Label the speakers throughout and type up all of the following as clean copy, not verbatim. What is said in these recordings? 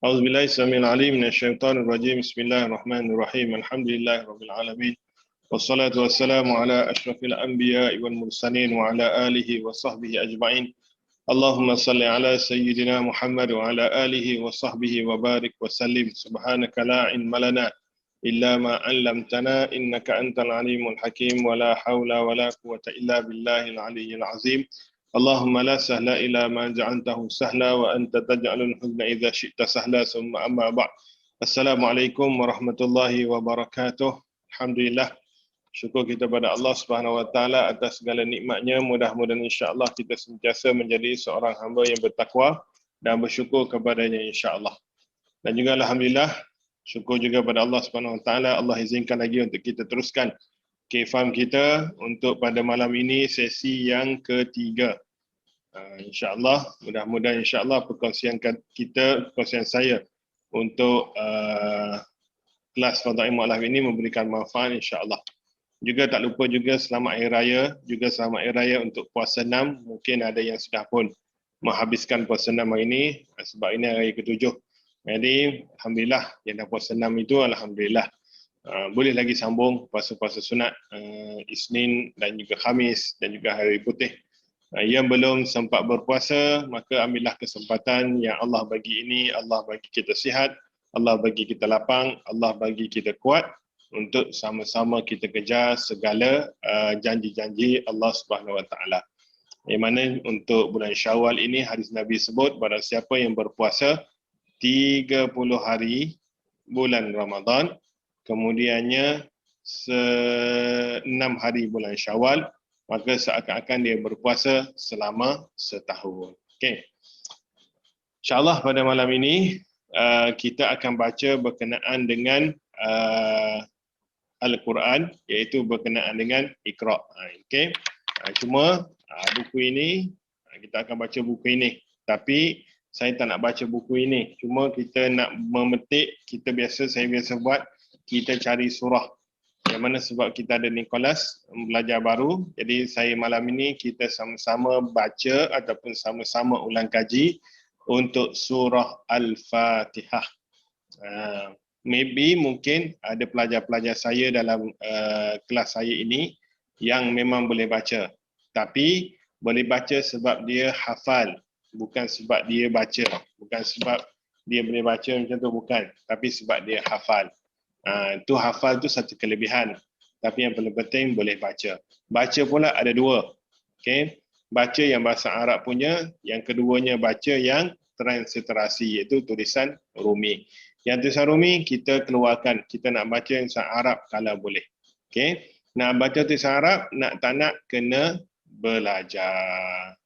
Speaker 1: أعوذ بالله السميع العليم من الشيطان الرجيم. بسم الله الرحمن الرحيم. الحمد لله رب العالمين. والصلاة والسلام على أشرف الأنبياء والمرسلين وعلى آله وصحبه أجمعين. اللهم صل على سيدنا محمد وعلى آله وصحبه وبارك وسلم. سبحانك لا علم لنا إلا ما علمتنا إنك أنت العليم الحكيم ولا حول ولا قوة إلا بالله العلي العظيم. اللهم لا سهل إلا ما جعلته سهلا وأنت تجعل الحزن إذا شئت سهلا. ثم أما بعد. Assalamualaikum warahmatullahi wabarakatuh. Alhamdulillah. Syukur kita pada Allah Subhanahu Wa Taala atas segala nikmatnya. Mudah-mudahan insya-Allah kita sentiasa menjadi seorang hamba yang bertakwa dan bersyukur kepadanya insya-Allah. Dan juga alhamdulillah syukur juga pada Allah Subhanahu Wa Taala, Allah izinkan lagi untuk kita teruskan KFAM kita untuk pada malam ini sesi yang ketiga. InsyaAllah, mudah-mudahan insyaAllah perkongsian saya untuk kelas Fadha'il Mu'allaf ini memberikan manfaat insyaAllah. Juga tak lupa juga selamat hari raya, juga selamat hari raya untuk puasa 6. Mungkin ada yang sudah pun menghabiskan puasa 6 hari ini, sebab ini hari ke-7. Jadi alhamdulillah yang dah puasa 6 itu alhamdulillah. Boleh lagi sambung puasa-puasa sunat Isnin dan juga Khamis dan juga hari putih. Yang belum sempat berpuasa, maka ambillah kesempatan yang Allah bagi ini. Allah bagi kita sihat, Allah bagi kita lapang, Allah bagi kita kuat untuk sama-sama kita kejar segala janji-janji Allah Subhanahu Wa Taala. Yang mana untuk bulan Syawal ini hadis Nabi sebut barang siapa yang berpuasa 30 hari bulan Ramadan, kemudiannya 6 hari bulan Syawal, maka seakan-akan dia berpuasa selama setahun. Okey. InsyaAllah pada malam ini kita akan baca berkenaan dengan Al-Quran, iaitu berkenaan dengan Iqra'. Okey. Cuma buku ini, kita akan baca buku ini. Tapi saya tak nak baca buku ini. Cuma kita nak memetik, saya biasa buat, kita cari surah. Yang mana sebab kita ada Nicholas, belajar baru. Jadi saya malam ini kita sama-sama baca ataupun sama-sama ulang kaji untuk surah Al-Fatihah. Maybe mungkin ada pelajar-pelajar saya dalam kelas saya ini yang memang boleh baca. Tapi boleh baca sebab dia hafal. Bukan sebab dia baca. Bukan sebab dia boleh baca macam tu, bukan. Tapi sebab dia hafal. Itu hafal tu satu kelebihan. Tapi yang paling penting boleh baca. Baca pula ada dua. Okay? Baca yang bahasa Arab punya, yang keduanya baca yang transliterasi, iaitu tulisan Rumi. Yang tulisan Rumi kita keluarkan. Kita nak baca yang tulisan Arab kalau boleh. Okay? Nak baca tulisan Arab, tak nak kena belajar.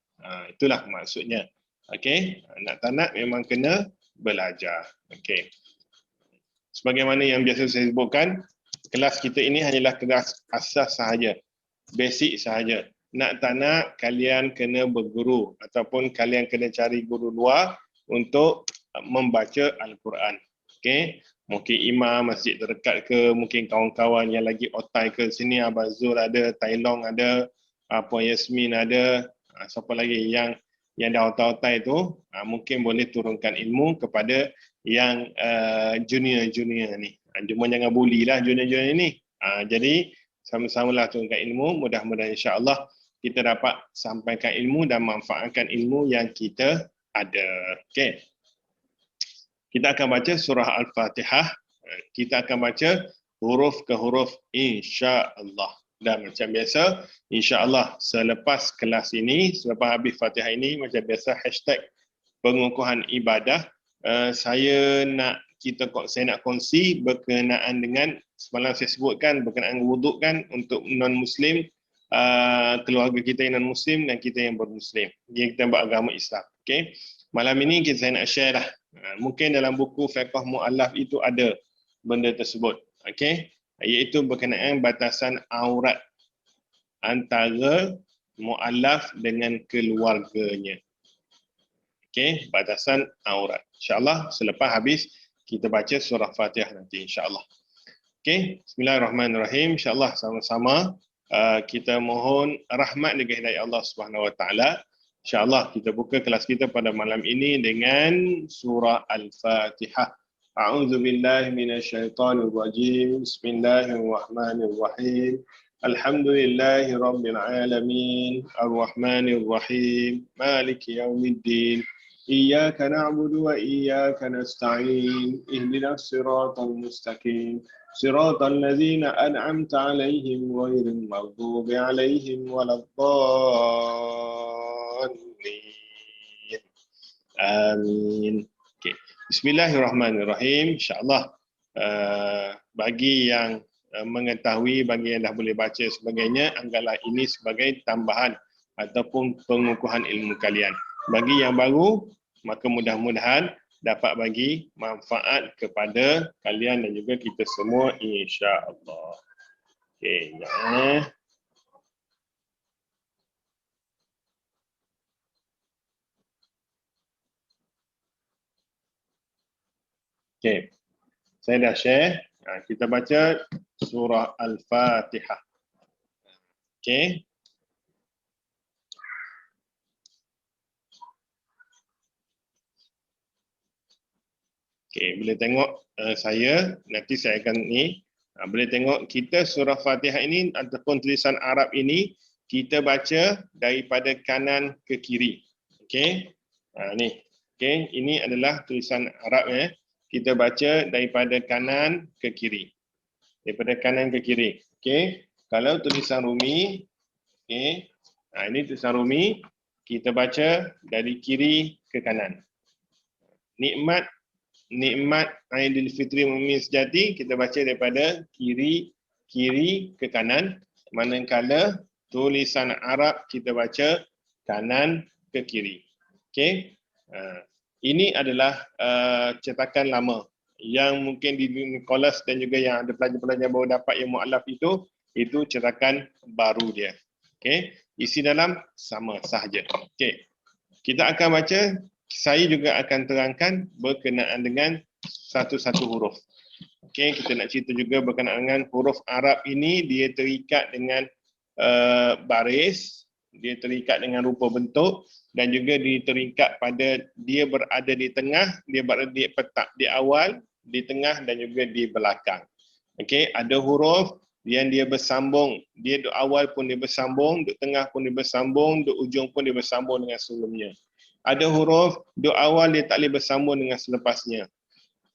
Speaker 1: Itulah maksudnya. Okay? Tak nak memang kena belajar. Okay. Sebagaimana yang biasa saya sebutkan, kelas kita ini hanyalah kelas asas sahaja, basic sahaja. Nak tak nak, kalian kena berguru ataupun kalian kena cari guru luar untuk membaca Al-Quran. Okay? Mungkin imam masjid terdekat ke, mungkin kawan-kawan yang lagi otai ke sini, Abang Zul ada, Tailong ada, Puan Yasmin ada, siapa lagi yang dah otai-otai tu, mungkin boleh turunkan ilmu kepada yang junior-junior ni. Cuma jangan bully lah junior-junior ni. Jadi sama-samalah turunkan ilmu. Mudah-mudahan insya-Allah kita dapat sampaikan ilmu dan manfaatkan ilmu yang kita ada. Okey. Kita akan baca surah Al-Fatihah. Kita akan baca huruf ke huruf insya-Allah. Dan macam biasa, insya-Allah selepas kelas ini, selepas habis Fatihah ini, macam biasa hashtag pengukuhan ibadah. Saya nak kongsi berkenaan dengan semalam saya sebutkan berkenaan wuduk kan untuk non-Muslim, keluarga kita yang non-Muslim dan kita yang bermuslim. Kita beragama Islam. Okay? Malam ini saya nak share lah. Mungkin dalam buku Fiqh Mu'allaf itu ada benda tersebut. Okay? Iaitu berkenaan batasan aurat antara mu'allaf dengan keluarganya. Okey, batasan aurat. InsyaAllah selepas habis kita baca surah Fatihah nanti insyaAllah. Okey, bismillahirrahmanirrahim. InsyaAllah sama-sama kita mohon rahmat dan hidayah Allah Subhanahu Wa Taala InsyaAllah kita buka kelas kita pada malam ini dengan surah Al-Fatihah. A'udzu billahi minasyaitonir rajim. Bismillahirrahmanirrahim. Alhamdulillahi rabbil alamin. Arrahmanir rahim. Maliki yaumiddin. Iyyaka na'budu wa iyyaka nasta'in. Ihdinas siratal mustaqim. Siratal ladzina an'amta 'alaihim ghairil maghdubi 'alaihim waladdallin. Amin. Okay. Bismillahirrahmanirrahim. InsyaAllah bagi yang mengetahui, bagi yang dah boleh baca sebagainya, anggaplah ini sebagai tambahan ataupun pengukuhan ilmu kalian. Bagi yang baru, maka mudah-mudahan dapat bagi manfaat kepada kalian dan juga kita semua, insya-Allah. Okey, ya. Okey. Saya dah share. Kita baca surah Al-Fatihah. Okey. Okey, boleh tengok saya, nanti saya akan ni. Boleh tengok kita surah Fatihah ini ataupun tulisan Arab ini kita baca daripada kanan ke kiri. Okey. Ni. Okey, ini adalah tulisan Arab ya. Kita baca daripada kanan ke kiri. Daripada kanan ke kiri. Okey. Kalau tulisan Rumi, okey. Ini tulisan Rumi, kita baca dari kiri ke kanan. Nikmat Aidilfitri Mumin Sejati kita baca daripada kiri ke kanan, manakala tulisan Arab kita baca kanan ke kiri. Okey. Ini adalah cetakan lama yang mungkin di Nicholas dan juga yang ada pelajar-pelajar baru dapat yang mu'alaf itu cetakan baru dia. Okey, isi dalam sama sahaja. Okey. Kita akan baca, saya juga akan terangkan berkenaan dengan satu-satu huruf. Okey, kita nak cerita juga berkenaan dengan huruf Arab ini, dia terikat dengan baris, dia terikat dengan rupa bentuk dan juga diterikat pada dia berada di tengah, dia berada di petak di awal, di tengah dan juga di belakang. Okey, ada huruf yang dia bersambung, dia di awal pun dia bersambung, di tengah pun dia bersambung, di ujung pun dia bersambung dengan sebelumnya. Ada huruf di awal dia tak boleh bersambung dengan selepasnya.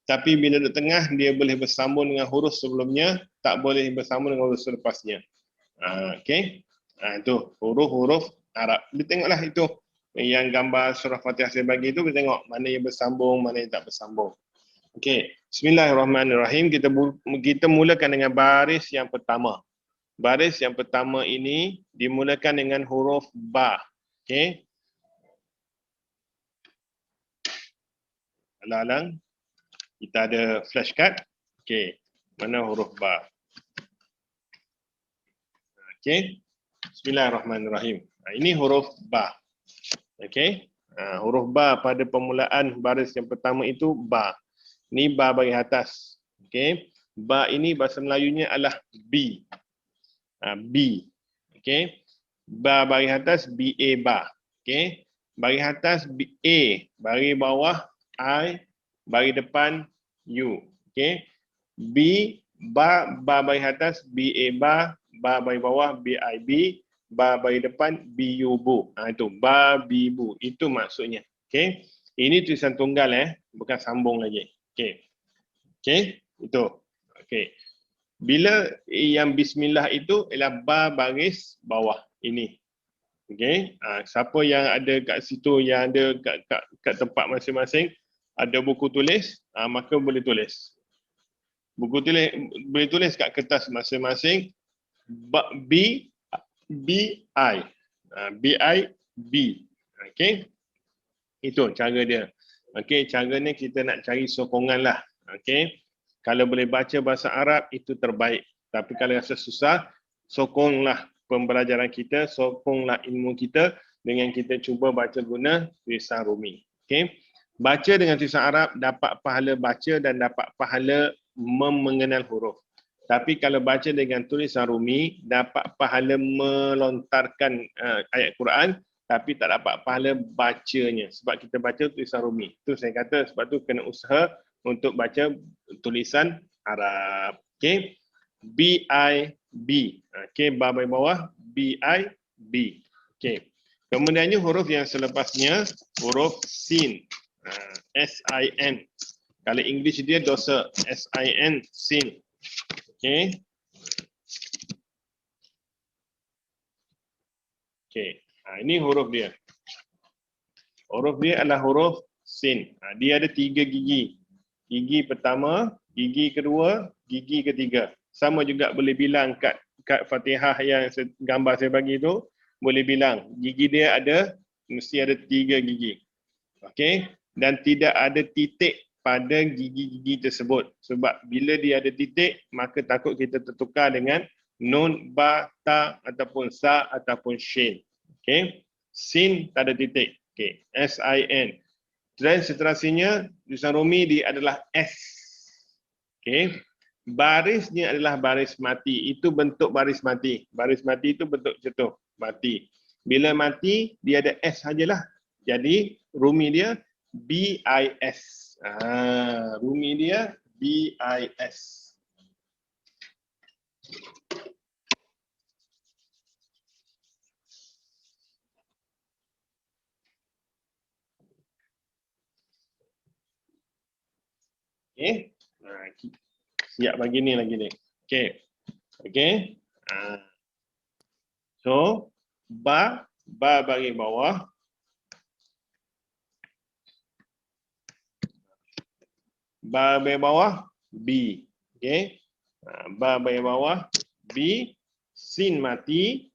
Speaker 1: Tapi bila di tengah dia boleh bersambung dengan huruf sebelumnya, tak boleh bersambung dengan huruf selepasnya. Okey. Itu huruf-huruf Arab. Kita tengoklah itu. Yang gambar surah Fatihah saya bagi itu, kita tengok mana yang bersambung, mana yang tak bersambung. Okey. Bismillahirrahmanirrahim. Kita mulakan dengan baris yang pertama. Baris yang pertama ini dimulakan dengan huruf ba. Okey. Alang-alang. Kita ada flashcard. Okey. Mana huruf ba? Okey. Bismillahirrahmanirrahim. Ini huruf ba. Okey. Huruf ba pada permulaan baris yang pertama itu ba. Ni ba bahagian atas. Okey. Ba ini bahasa Melayunya adalah B. B. Okey. Ba bahagian atas BA ba. Okey. Bahagian atas A, bahagian bawah I, bahagian depan U. Okey. B ba bahagian atas BA ba bahagian bawah BIB, ba bahagian depan BU bu. Itu ba bibu. Itu maksudnya. Okey. Ini tulisan tunggal bukan sambung lagi. Okey. Okey, itu. Okey. Bila yang bismillah itu ialah ba baris bawah ini. Okey. Siapa yang ada kat situ, yang ada kat tempat masing-masing ada buku tulis, maka boleh tulis. Buku tulis boleh tulis kat kertas masing-masing B I. B. Okey. Itu cara dia. Okey, cara ni kita nak cari sokongan lah. Okey. Kalau boleh baca bahasa Arab itu terbaik. Tapi kalau rasa susah, sokonglah pembelajaran kita, sokonglah ilmu kita dengan kita cuba baca guna tulisan Rumi. Okey. Baca dengan tulisan Arab dapat pahala baca dan dapat pahala mengenal huruf. Tapi kalau baca dengan tulisan Rumi dapat pahala melontarkan ayat Quran tapi tak dapat pahala bacanya sebab kita baca tulisan Rumi. Tu saya kata sebab tu kena usaha untuk baca tulisan Arab. Okey. B-I-B. Okey, ba bagi bawah B-I-B. Okey. Kemudiannya huruf yang selepasnya huruf sin. S-I-N. Kalau English dia dosa. S-I-N, sin. Okey. Okey. Ini huruf dia. Huruf dia adalah huruf sin. Dia ada 3 gigi. Gigi pertama, gigi kedua, gigi ketiga. Sama juga boleh bilang kat Fatihah yang gambar saya bagi tu, boleh bilang gigi dia ada, mesti ada 3 gigi. Okey. Dan tidak ada titik pada gigi-gigi tersebut. Sebab bila dia ada titik, maka takut kita tertukar dengan nun, ba, ta ataupun sa ataupun shin. Okey. Sin tak ada titik. Okey. S-I-N. Dan seterusnya, tulisan Rumi dia adalah S. Okey. Barisnya adalah baris mati. Itu bentuk baris mati. Baris mati itu bentuk cetuh. Mati. Bila mati, dia ada S sajalah. Jadi, Rumi dia B-I-S. Rumi dia B-I-S. Okey. Siap bagi ni lagi ni. Okey. Okey. So, ba bagi bawah. Ba bagi bawah, B. Okey. Ba bagi bawah, B. Sin mati,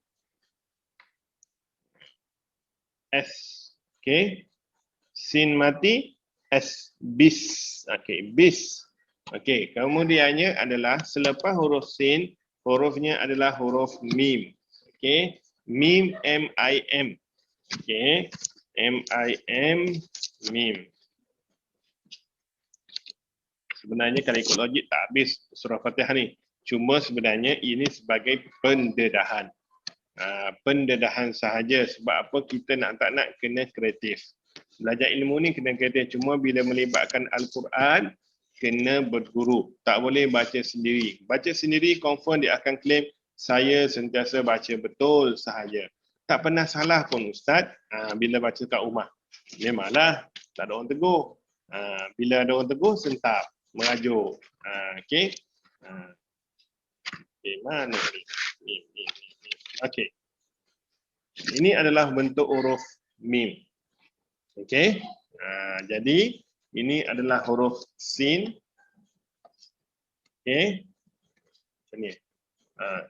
Speaker 1: S. Okey. Sin mati, S. Bis. Okey, bis. Okey, kemudiannya adalah selepas huruf sin, hurufnya adalah huruf mim. Okey, mim, M-I-M. Okey, M-I-M, mim. Sebenarnya kalau ikut logik tak habis surah Fatihah ni. Cuma sebenarnya ini sebagai pendedahan. Pendedahan sahaja. Sebab apa kita nak tak nak kena kreatif. Belajar ilmu ni kena kreatif. Cuma bila melibatkan Al-Quran, kena berguru. Tak boleh baca sendiri. Baca sendiri confirm dia akan claim saya sentiasa baca betul sahaja. Tak pernah salah pun Ustaz bila baca kat rumah. Memanglah tak ada orang tegur. Bila ada orang tegur, sentap, merajuk. Okey. Okey, mana ni? Okey. Ini adalah bentuk huruf mim. Okey. Jadi ini adalah huruf sin. Okey. Macam ni.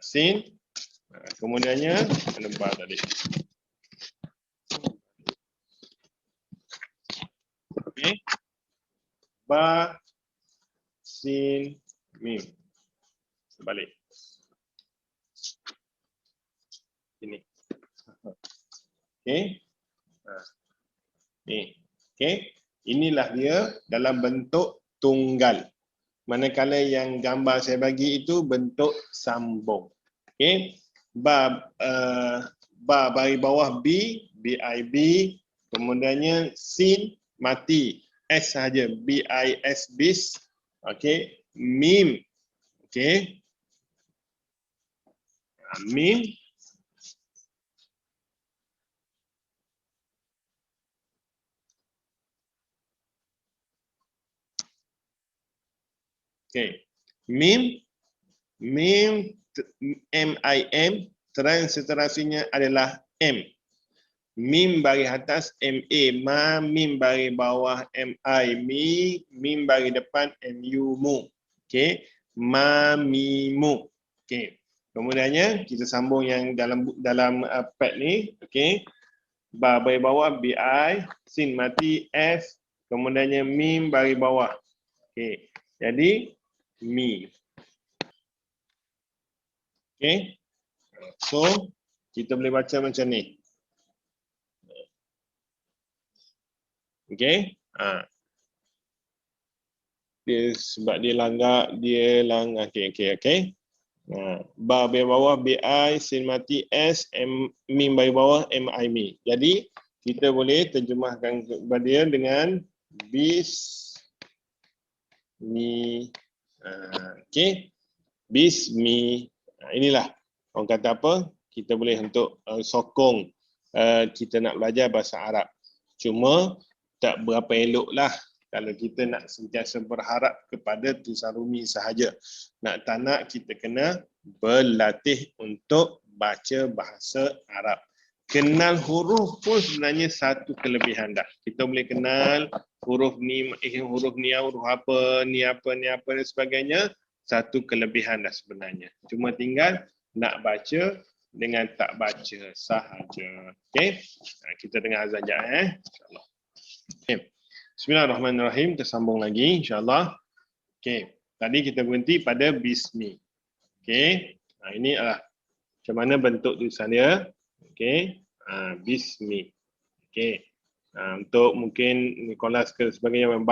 Speaker 1: Sin. Kemudiannya ada ba tadi. Okey. Ba, sin, mim. Sebalik. Ini. Okey. Ni. Okey. Inilah dia dalam bentuk tunggal. Manakala yang gambar saya bagi itu bentuk sambung. Okey. Ba bagi bawah B, B-I-B. Kemudiannya sin, mati. S sahaja, B-I-S, bis. Okey. Mim. Okey. Mim. Okey. Mim. Mim, M-I-M. Transliterasinya adalah M. Mim bagi atas, M-A. Ma, mim bagi bawah, M-I. Mi, mim bagi depan, M-U, mu. Okey. Ma, mi, mu. Okey. Kemudiannya, kita sambung yang dalam pad ni. Okey. Ba bagi bawah, B-I. Sin mati, S. Kemudiannya, mim bagi bawah. Okey. Jadi, mi. Okey. So, kita boleh baca macam ni. Okey. Dia sebab dia langgar. Okey. Ba bagi bawah BI, sin mati S, mim bagi bawah MI mi. Jadi kita boleh terjemahkan kepada dia dengan bismi. Okey. Bismi. Inilah orang kata apa? Kita boleh untuk sokong kita nak belajar bahasa Arab. Cuma tak berapa eloklah kalau kita nak sentiasa berharap kepada tulisan rumi sahaja. Tak nak kita kena berlatih untuk baca bahasa Arab. Kenal huruf pun sebenarnya satu kelebihan dah. Kita boleh kenal huruf ni, huruf apa, ni apa dan sebagainya. Satu kelebihan dah sebenarnya. Cuma tinggal nak baca dengan tak baca sahaja. Okey. Kita dengar azan jap insya-Allah. Okey. Bismillahirrahmanirrahim. Kita sambung lagi insya-Allah. Okey. Tadi kita berhenti pada bismi. Okey. Ini adalah macam mana bentuk tulisan dia. Okey. Bismi. Okey. Untuk mungkin Nicholas ke sebagainya yang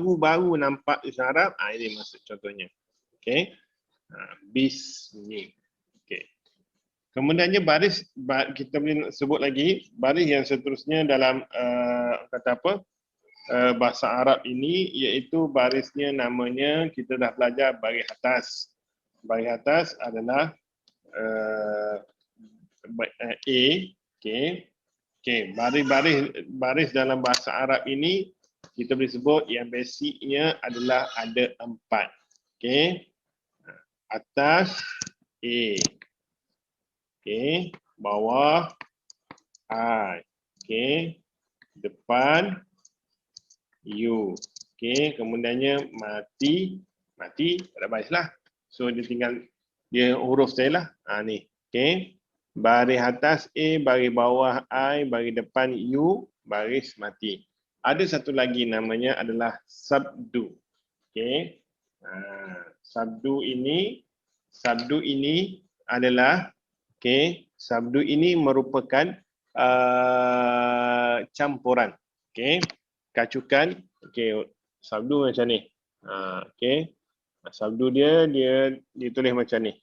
Speaker 1: baru nampak tulisan Arab, ini maksud contohnya. Okey. Bismi. Okey. Kemudiannya baris kita boleh sebut lagi baris yang seterusnya dalam kata apa? Bahasa Arab ini iaitu barisnya namanya kita dah belajar baris atas. Baris atas adalah A. Okey. Okey, baris dalam bahasa Arab ini kita boleh sebut yang basicnya adalah ada 4. Okey. Atas A. Okey, bawah I. Okey. Depan U. Okey, kemudiannya mati tak ada baris lah. So dia tinggal dia huruf saya lah. Ni. Okey. Baris atas A, baris bawah I, baris depan U, baris mati. Ada satu lagi namanya adalah sabdu. Okey. Sabdu ini adalah sabdu ini merupakan campuran. Okey. Kacukan. Okey, sabdu macam ni. Okey. Sabdu dia tulis macam ni.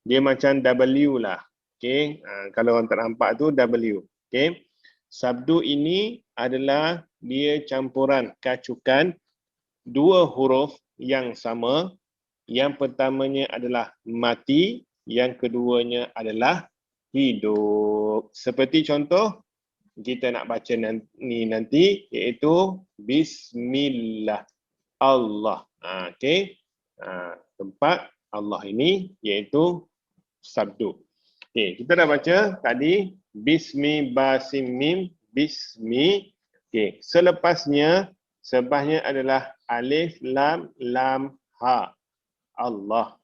Speaker 1: Dia macam W lah. Okey, kalau orang tak nampak tu W. Okey. Sabdu ini adalah dia campuran kacukan dua huruf yang sama. Yang pertamanya adalah mati, yang keduanya adalah hidup. Seperti contoh kita nak baca nanti iaitu bismillah. Allah. Okey. Tempat Allah ini iaitu sabdu. Okey, kita dah baca tadi bismi basim mim bismi. Okey, selepasnya adalah alif lam ha. Allah.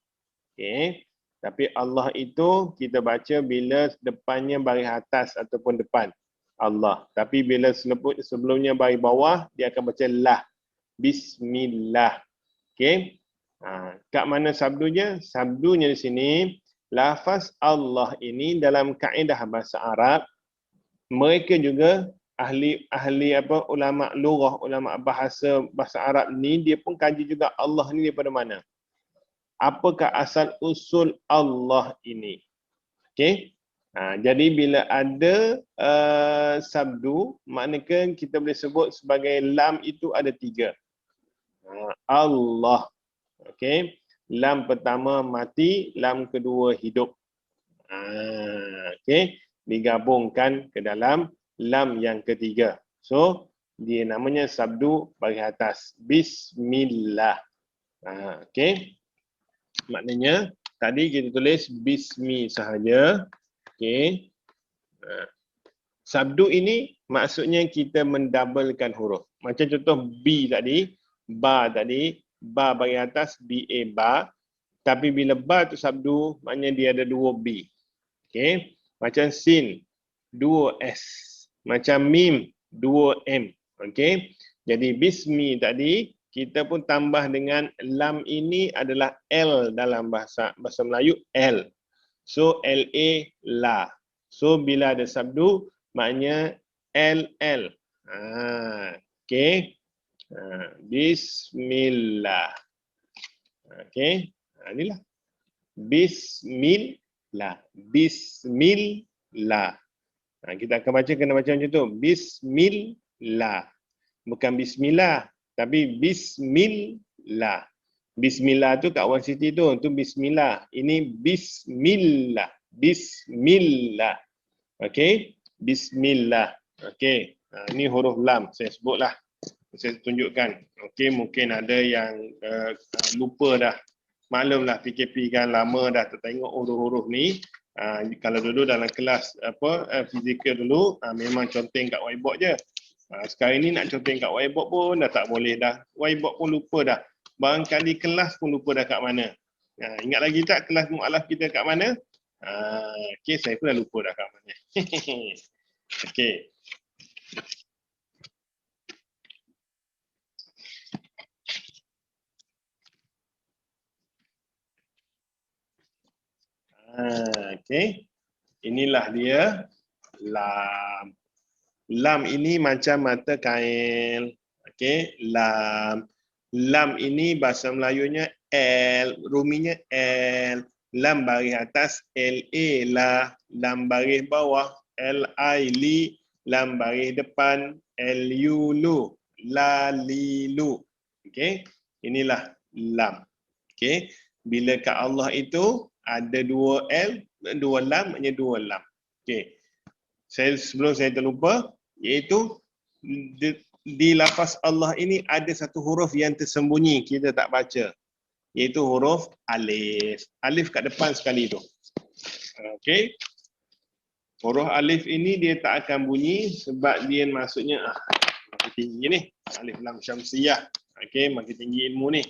Speaker 1: Okey. Tapi Allah itu kita baca bila depannya baris atas ataupun depan. Allah. Tapi bila sebelumnya baris bawah dia akan baca lah. Bismillah. Okey. Kat mana sabdunya? Sabdunya di sini lafaz Allah ini dalam kaedah bahasa Arab mereka juga ahli ulama lughah, ulama bahasa Arab ni dia pun kaji juga Allah ni daripada mana. Apakah asal usul Allah ini? Okey. Jadi bila ada sabdu, maknanya kita boleh sebut sebagai lam itu ada 3. Allah. Okey. Lam pertama mati, lam kedua hidup. Okey. Digabungkan ke dalam lam yang ketiga. So, dia namanya sabdu baris atas. Bismillah. Okey. Maknanya tadi kita tulis bismi sahaja. Okey. Sabdu ini maksudnya kita mendabelkan huruf. Macam contoh B tadi, ba tadi, ba bagi atas, BA ba. Tapi bila ba tu sabdu, maknanya dia ada 2 B. Okey. Macam sin, 2 S. Macam mim, 2 M. Okey. Jadi bismi tadi, kita pun tambah dengan lam ini adalah L dalam bahasa Melayu, L. So, LA, la. So, bila ada sabdu, maknanya LL. Okey. Bismillah. Okey. Inilah. Bismillah. Bismillah. Kita akan baca, kena baca macam tu. Bismillah. Bukan bismillah, tapi bismillah. Bismillah tu kat One City tu bismillah. Ini bismillah. Bismillah. Okey? Bismillah. Okey. Ini huruf lam. Saya sebutlah. Saya tunjukkan. Okey, mungkin ada yang lupa dah. Maklumlah PKP kan lama dah tertengok huruf-huruf ni. Kalau dulu dalam kelas fizikal dulu memang conteng kat whiteboard je. Sekarang ni nak conteng kat whiteboard pun dah tak boleh dah. Whiteboard pun lupa dah. Barangkali kelas pun lupa dah kat mana. Ingat lagi tak kelas mu'alaf kita kat mana? Okey, saya pun dah lupa dah kat mana. Okey. Okey. Inilah dia lam. Lam ini macam mata kail. Okey, lam. Lam ini bahasa Melayunya L, ruminya L. Lam baris atas LA lah, lam baris bawah LI li, lam baris depan LU lu, la li lu. Okey, inilah lam. Okey, bila kat Allah itu ada dua L, dua lam, maknanya dua lam. Okey. Sebelum saya terlupa, iaitu di lafaz Allah ini ada satu huruf yang tersembunyi, kita tak baca. Iaitu huruf alif. Alif kat depan sekali tu. Okey. Huruf alif ini dia tak akan bunyi sebab dia maksudnya makin tinggi ni. Alif lam syamsiyah. Okey, makin tinggi ilmu ni.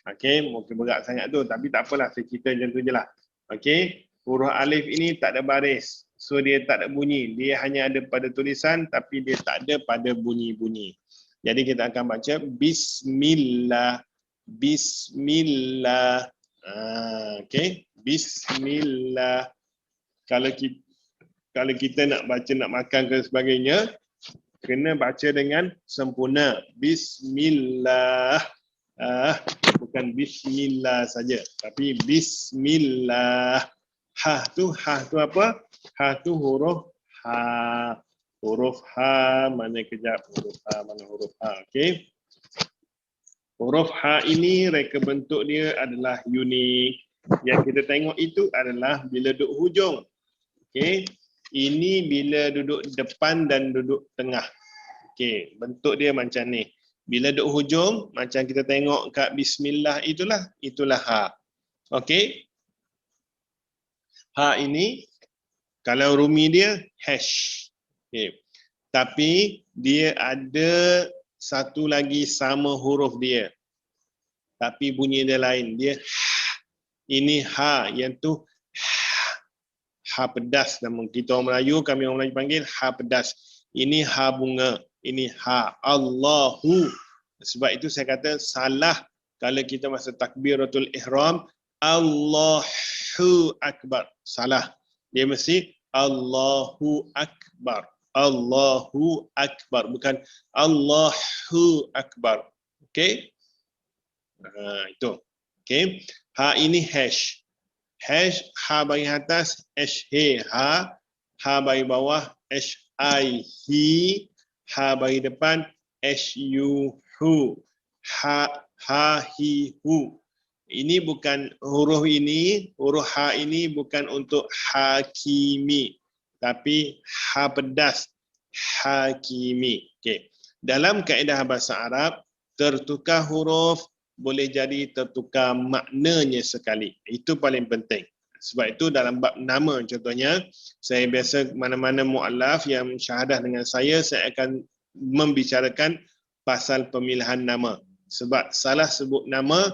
Speaker 1: Okey, mungkin berat sangat tu. Tapi tak apalah, saya cerita macam tu je lah. Okey, huruf alif ini tak ada baris. So dia tak ada bunyi. Dia hanya ada pada tulisan tapi dia tak ada pada bunyi-bunyi. Jadi kita akan baca Bismillah. Bismillah. Okey, Bismillah. Kalau kita nak baca, nak makan ke sebagainya, kena baca dengan sempurna. Bismillah. Bukan Bismillah saja, tapi Bismillah. Ha tu apa? Ha tu huruf ha. Huruf ha mana kejap? Huruf ha mana huruf ha? Okey. Huruf ha ini reka bentuk dia adalah unik. Yang kita tengok itu adalah bila duduk hujung. Okey. Ini bila duduk depan dan duduk tengah. Okey, bentuk dia macam ni. Bila duduk hujung, macam kita tengok kat Bismillah itulah ha. Okey. Ha ini kalau rumi dia hash. Okey. Tapi dia ada satu lagi sama huruf dia. Tapi bunyi dia lain. Dia ini ha, yang tu ha pedas nama kita orang Melayu, kami orang Melayu panggil ha pedas. Ini ha bunga, ini ha Allahu. Sebab itu saya kata salah kalau kita masa takbiratul ihram Allahu akbar. Salah. Dia mesti Allahu akbar. Allahu akbar, bukan Allahu akbar. Okey? Itu. Okey. Ha ini hash. Hash, ha bagi atas, hash he ha, ha bagi bawah, hash I he, ha bagi depan, hash you hu, ha hi hu. Ini bukan huruf ha ini bukan untuk hakimi, tapi ha pedas, hakimi. Okey. Dalam kaedah bahasa Arab, tertukar huruf boleh jadi tertukar maknanya sekali. Itu paling penting. Sebab itu dalam bab nama contohnya, saya biasa mana-mana mu'alaf yang syahadah dengan saya akan membicarakan pasal pemilihan nama. Sebab salah sebut nama,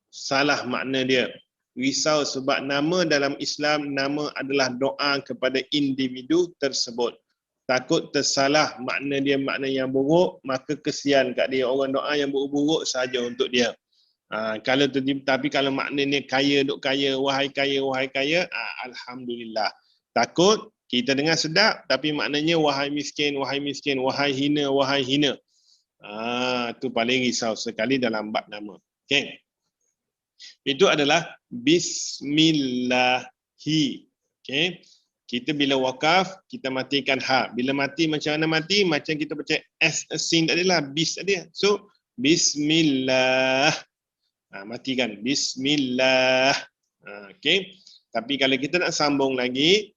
Speaker 1: salah makna dia. Risau sebab nama dalam Islam, nama adalah doa kepada individu tersebut. Takut tersalah makna dia makna yang buruk, maka kesian kat dia, orang doa yang buruk-buruk saja untuk dia. Tapi kalau maknanya kaya, duk kaya, wahai kaya, alhamdulillah. Takut kita dengar sedap tapi maknanya wahai miskin, wahai hina. Tu paling risau sekali dalam bab nama. Okey. Itu adalah bismillahi. Okey. Kita bila wakaf, kita matikan ha. Bila mati macam mana mati? Macam kita baca s sin tadi lah, bis tadi. So bismillah. Matikan bismillah. Okey. Tapi kalau kita nak sambung lagi,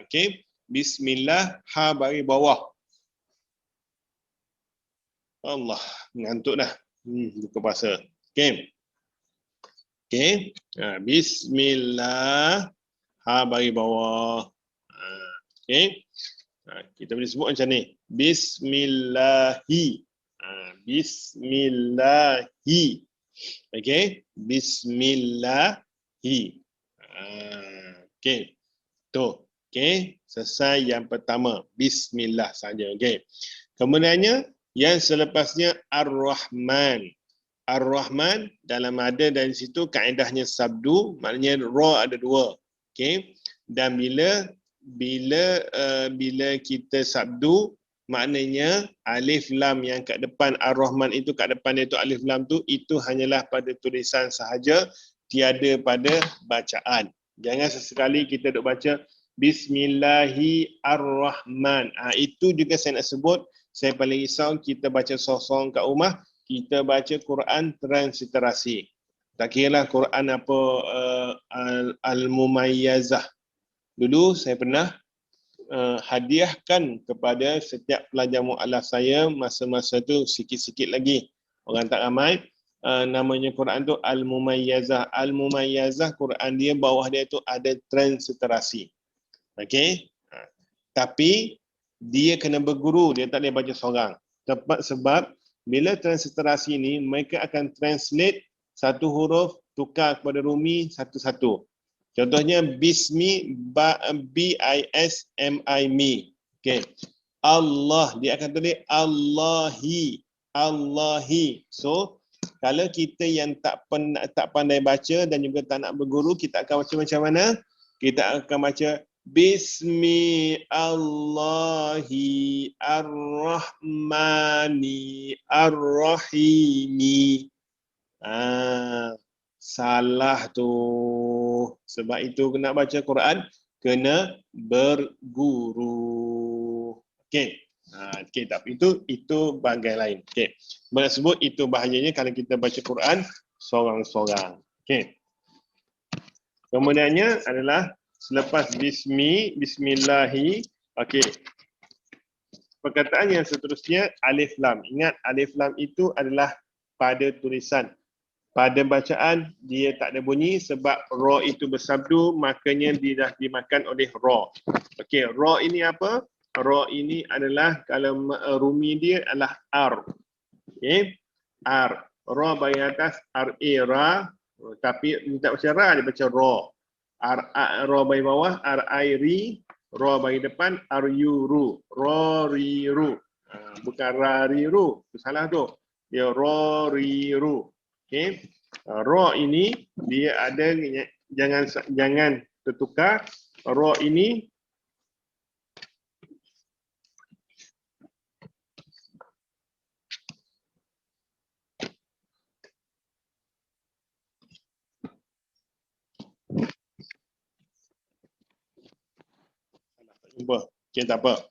Speaker 1: okey, bismillah ha bagi bawah. Allah, ngantuk dah. Buka puasa. Okey. Okey. Bismillah ha bagi bawah. Okey. Kita boleh sebut macam ni. Bismillahi. Bismillahi. Okey. Bismillahi. Okey. Tu. Okey. Selesai yang pertama. Bismillah saja. Okey. Kemudiannya, yang selepasnya Ar-Rahman. Ar-Rahman dalam ada dari situ kaedahnya sabdu, maknanya ra ada dua. Okey. Dan bila kita sabdu, maknanya alif lam yang kat depan Ar-Rahman itu, kat depan itu alif lam tu, itu hanyalah pada tulisan sahaja, tiada pada bacaan. Jangan sesekali kita duk baca Bismillahirrahman. Itu juga saya nak sebut, saya paling risau kita baca sosong kat rumah, kita baca Quran transliterasi. Tak kira lah Quran apa, Al-Mumayyazah. Dulu saya pernah hadiahkan kepada setiap pelajar mu'alaf saya masa-masa tu sikit-sikit lagi. Orang tak ramai. Namanya Quran tu Al-Mumayyazah. Al-Mumayyazah Quran dia bawah dia tu ada transliterasi. Okey. Tapi dia kena berguru, dia tak boleh baca seorang. Tepat sebab bila transliterasi ni mereka akan translate satu huruf tukar kepada rumi satu-satu. Contohnya bismi B-I-S-M-I-Mi. Okey. Allah dia akan tulis Allahi. Allahi. So kalau kita yang tak pandai baca dan juga tak nak berguru, kita akan baca macam mana? Kita akan baca Bismi Allahi Ar-Rahmani Ar-Rahimi. Salah tu. Sebab itu nak baca Quran kena berguru. Okey. Okey, tapi itu bahagian lain. Okey. Nak sebut itu bahayanya kalau kita baca Quran seorang-seorang. Okey. Kemudiannya adalah selepas bismillahi. Okey. Perkataan yang seterusnya alif lam. Ingat alif lam itu adalah pada tulisan. Pada bacaan dia tak ada bunyi sebab ra itu bersabdu, makanya dia dah dimakan oleh ra. Okey, ra ini apa? Ra ini adalah kalau rumi dia adalah ar. Okey. Ar. Ra bagi atas ra, tapi tak baca ra, dia baca ra. Ra bagi bawah ri, ra bagi depan ru. Ra ri ru. Bukan ra ri ru. Itu salah tu. Dia ra ri ru. Okey. Ra ini dia ada, jangan tertukar. Ra ini okey, tak apa.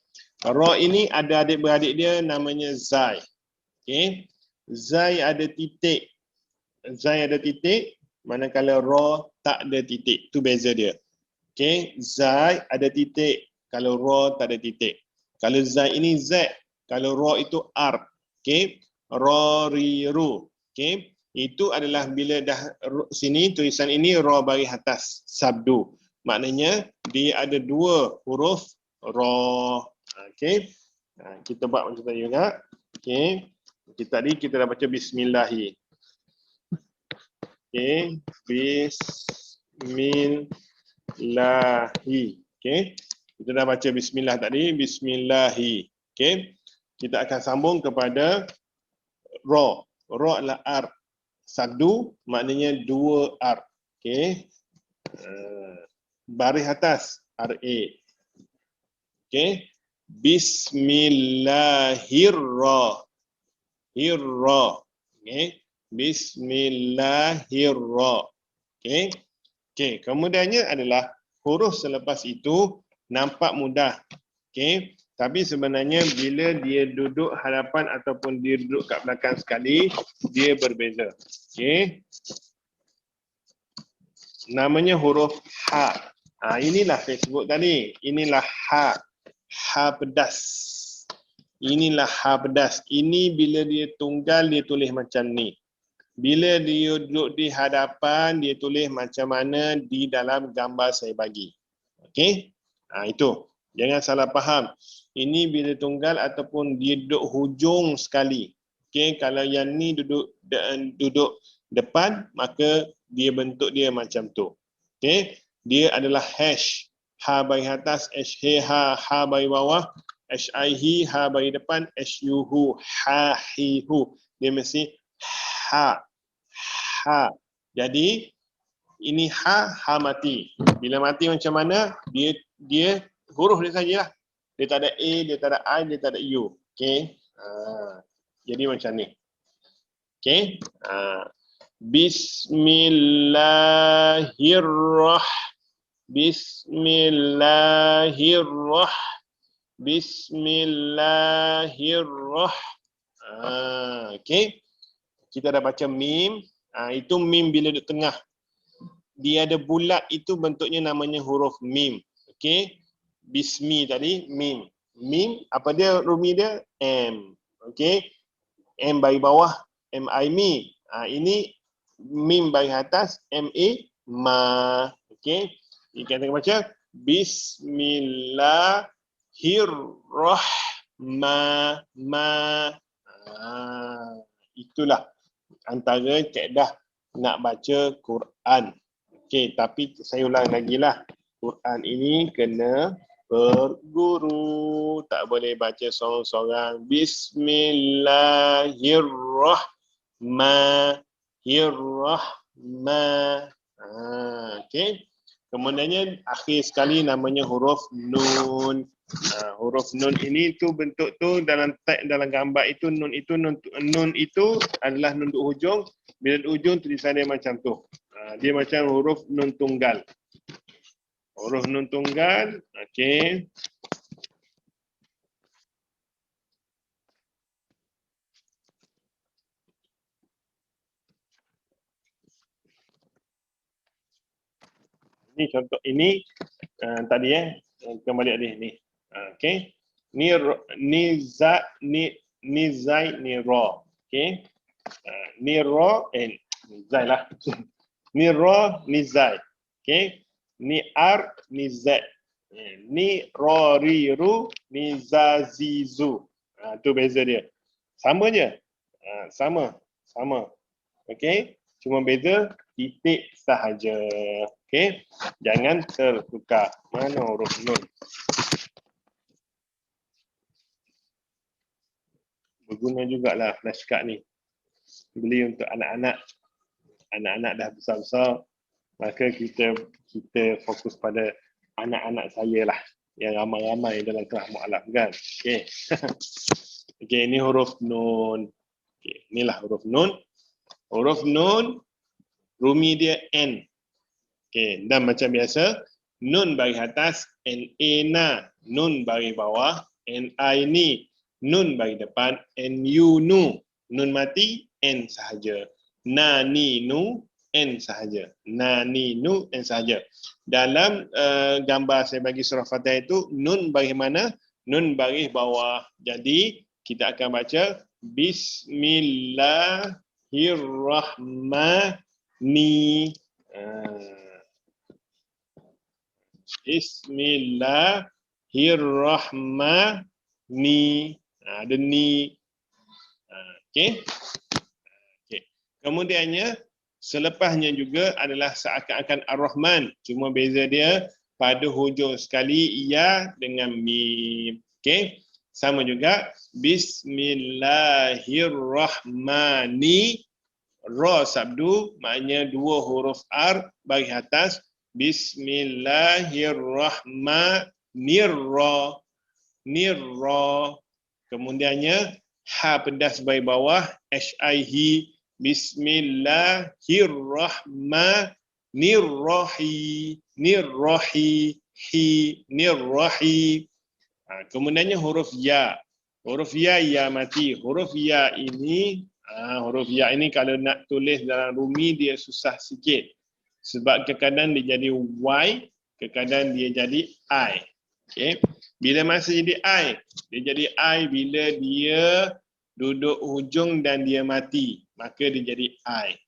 Speaker 1: Ra ini ada adik-beradik dia namanya Zai. Okey. Zai ada titik. Zai ada titik, manakala ra tak ada titik. Itu beza dia. Okey, Zai ada titik, kalau ra tak ada titik. Kalau Zai ini Z, kalau ra itu R. Okey, ra ri ru. Okey, itu adalah bila dah sini tulisan ini ra bagi atas sabdu. Maknanya dia ada dua huruf ra. Okey. Kita buat macam tadi juga. Okey. Tadi kita dah baca bismillahi. Okey, bismillahi. Okey. Kita dah baca bismillah tadi, bismillahi. Okey. Kita akan sambung kepada ra. Ra adalah R. Sabdu maknanya dua R. Okey. Baris atas RA. Okey. Bismillahirrahmanirrahim. Okey. Bismillahirrahmanirrahim. Okey. Okey, kemudiannya adalah huruf selepas itu nampak mudah. Okey, tapi sebenarnya bila dia duduk hadapan ataupun dia duduk kat belakang sekali, dia berbeza. Okey. Namanya huruf ha. Inilah saya sebut tadi. Inilah ha. Ha pedas. Inilah ha pedas. Ini bila dia tunggal dia tulis macam ni. Bila dia duduk di hadapan, dia tulis macam mana di dalam gambar saya bagi. Okey? Itu. Jangan salah faham. Ini bila tunggal ataupun dia duduk hujung sekali. Okey, kalau yang ni duduk depan, maka dia bentuk dia macam tu. Okey? Dia adalah hash. Ha bagi atas, h ha bagi bawah, hi ha bagi depan, hu ha hi hu. Dia mesti ha. Ha. Jadi ini ha mati. Bila mati macam mana? Dia huruf dia sajalah. Dia tak ada a, dia tak ada i, dia tak ada u. Okey. Jadi macam ni. Okey. Bismillahirrahmanirrahim. Okey. Kita dah baca mim. Itu mim bila duduk tengah. Dia ada bulat itu bentuknya namanya huruf mim. Okey. Bismi tadi mim. Mim apa dia rumi dia? M. Okey. M bagi bawah mi mi. Ini mim bagi atas ma ma. Okey. Kita baca Bismillahirrahmanirrahim. Itulah antara kaedah nak baca Quran. Okey, tapi saya ulang lagi lah. Quran ini kena berguru. Tak boleh baca seorang-seorang. Bismillahirrahmanirrahim. Okey. Kemudiannya akhir sekali namanya huruf nun. Huruf nun ini tu bentuk tu dalam teks dalam gambar itu nun itu adalah nun duduk hujung. Bila duduk hujung tulisan dia macam tu. Dia macam huruf nun tunggal. Huruf nun tunggal. Okey. Ini contoh ini tadi kembali tadi ni. Okey. Ni zai ni ro. Okey. Ni ro zai lah. Ni ro ni zai. Okey. Ni ar ni z. Ni ro ri ru ni za zi zu. Tu beza dia. Sama je. Sama. Okey. Cuma beza titik sahaja. Okey. Jangan tertukar. Mana huruf nun? Berguna jugalah flashcard ni. Beli untuk anak-anak. Anak-anak dah besar-besar. Maka kita fokus pada anak-anak saya lah. Yang ramai-ramai dalam kelas mu'alaf kan. Okey. Okey, ini huruf nun. Okey, inilah huruf nun. Huruf nun, rumi dia N. Okey, dan macam biasa, nun bagi atas, N-A-na. Nun bagi bawah, N-I ni. Nun bagi depan, N-U nu. Nun mati, N sahaja. Na-ni-nu, N sahaja. Na-ni-nu, N sahaja. Dalam gambar saya bagi surah Fatihah itu, nun bagi mana? Nun bagi bawah. Jadi, kita akan baca Bismillahirrahmanirrahim. Bismillahirrahmanirrahim. Ada ni. Okey. Okey. Kemudiannya selepasnya juga adalah seakan-akan Ar-Rahman. Cuma beza dia pada hujung sekali ya dengan mim. Okey. Sama juga Bismillahirrahmanirrahim. Ra sabdu maknanya dua huruf R bagi atas. Bismillahirrahmanirrahim. Nirra. Kemudiannya ha pedas bagi bawah. Hi. Bismillahirrahmanirrahim. Nirrahi, nirrahi, hi, nirrahi. Kemudiannya huruf ya. Huruf ya mati. Huruf ya ini kalau nak tulis dalam Rumi dia susah sikit. Sebab kadang-kadang dia jadi Y, kadang-kadang dia jadi I. Okay. Bila masa jadi I? Dia jadi I bila dia duduk hujung dan dia mati. Maka dia jadi I.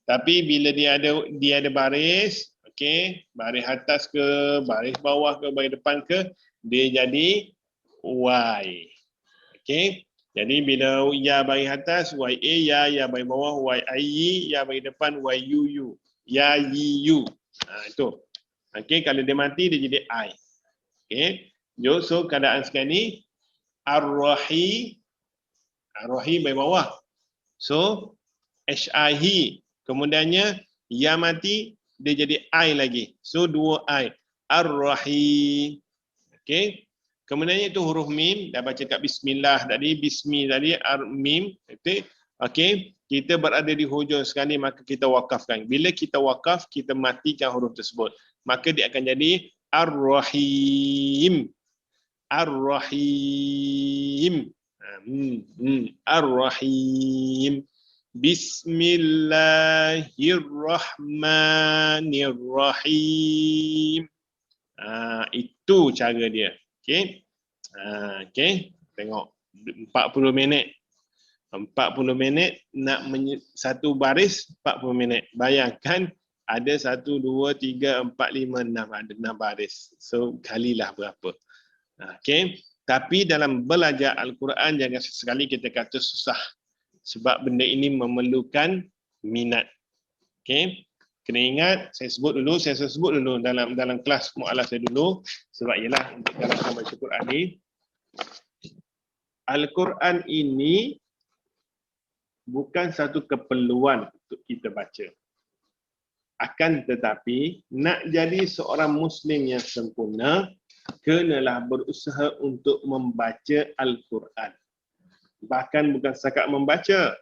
Speaker 1: Tapi bila dia ada baris, okay, baris atas ke, baris bawah ke, baris depan ke, dia jadi Y. Okay. Jadi bila ya baris atas, YA, ya baris bawah, YII, ya baris depan, YUU. Ya, YU. Itu. Okay, kalau dia mati, dia jadi I. Okay. So, keadaan sekarang ni, Ar-Rahi, Ar-Rahi baris bawah. So, HIhi. Kemudiannya, ya mati, dia jadi I lagi. So, dua I. Ar-Rahi. Okay. Kemudiannya itu huruf mim, dah baca kat bismillah tadi, bismi tadi, mim, okay. Kita berada di hujung sekali, maka kita wakafkan. Bila kita wakaf, kita matikan huruf tersebut. Maka dia akan jadi Ar-Rahim. Ar-Rahim. Ar-Rahim. Bismillahirrahmanirrahim. Itu cara dia. Okey. Okey, tengok 40 minit. 40 minit nak satu baris 40 minit. Bayangkan ada 1 2 3 4 5 6 ada 6 baris. So kalilah berapa. Okey. Tapi dalam belajar Al-Quran jangan sesekali kita kata susah. Sebab benda ini memerlukan minat. Okey. Kena ingat, saya sebut dulu dalam kelas mu'alah saya dulu, sebab ialah untuk dalam baca Quran ni. Al-Quran ini bukan satu keperluan untuk kita baca. Akan tetapi, nak jadi seorang Muslim yang sempurna, kenalah berusaha untuk membaca Al-Quran. Bahkan bukan setakat membaca,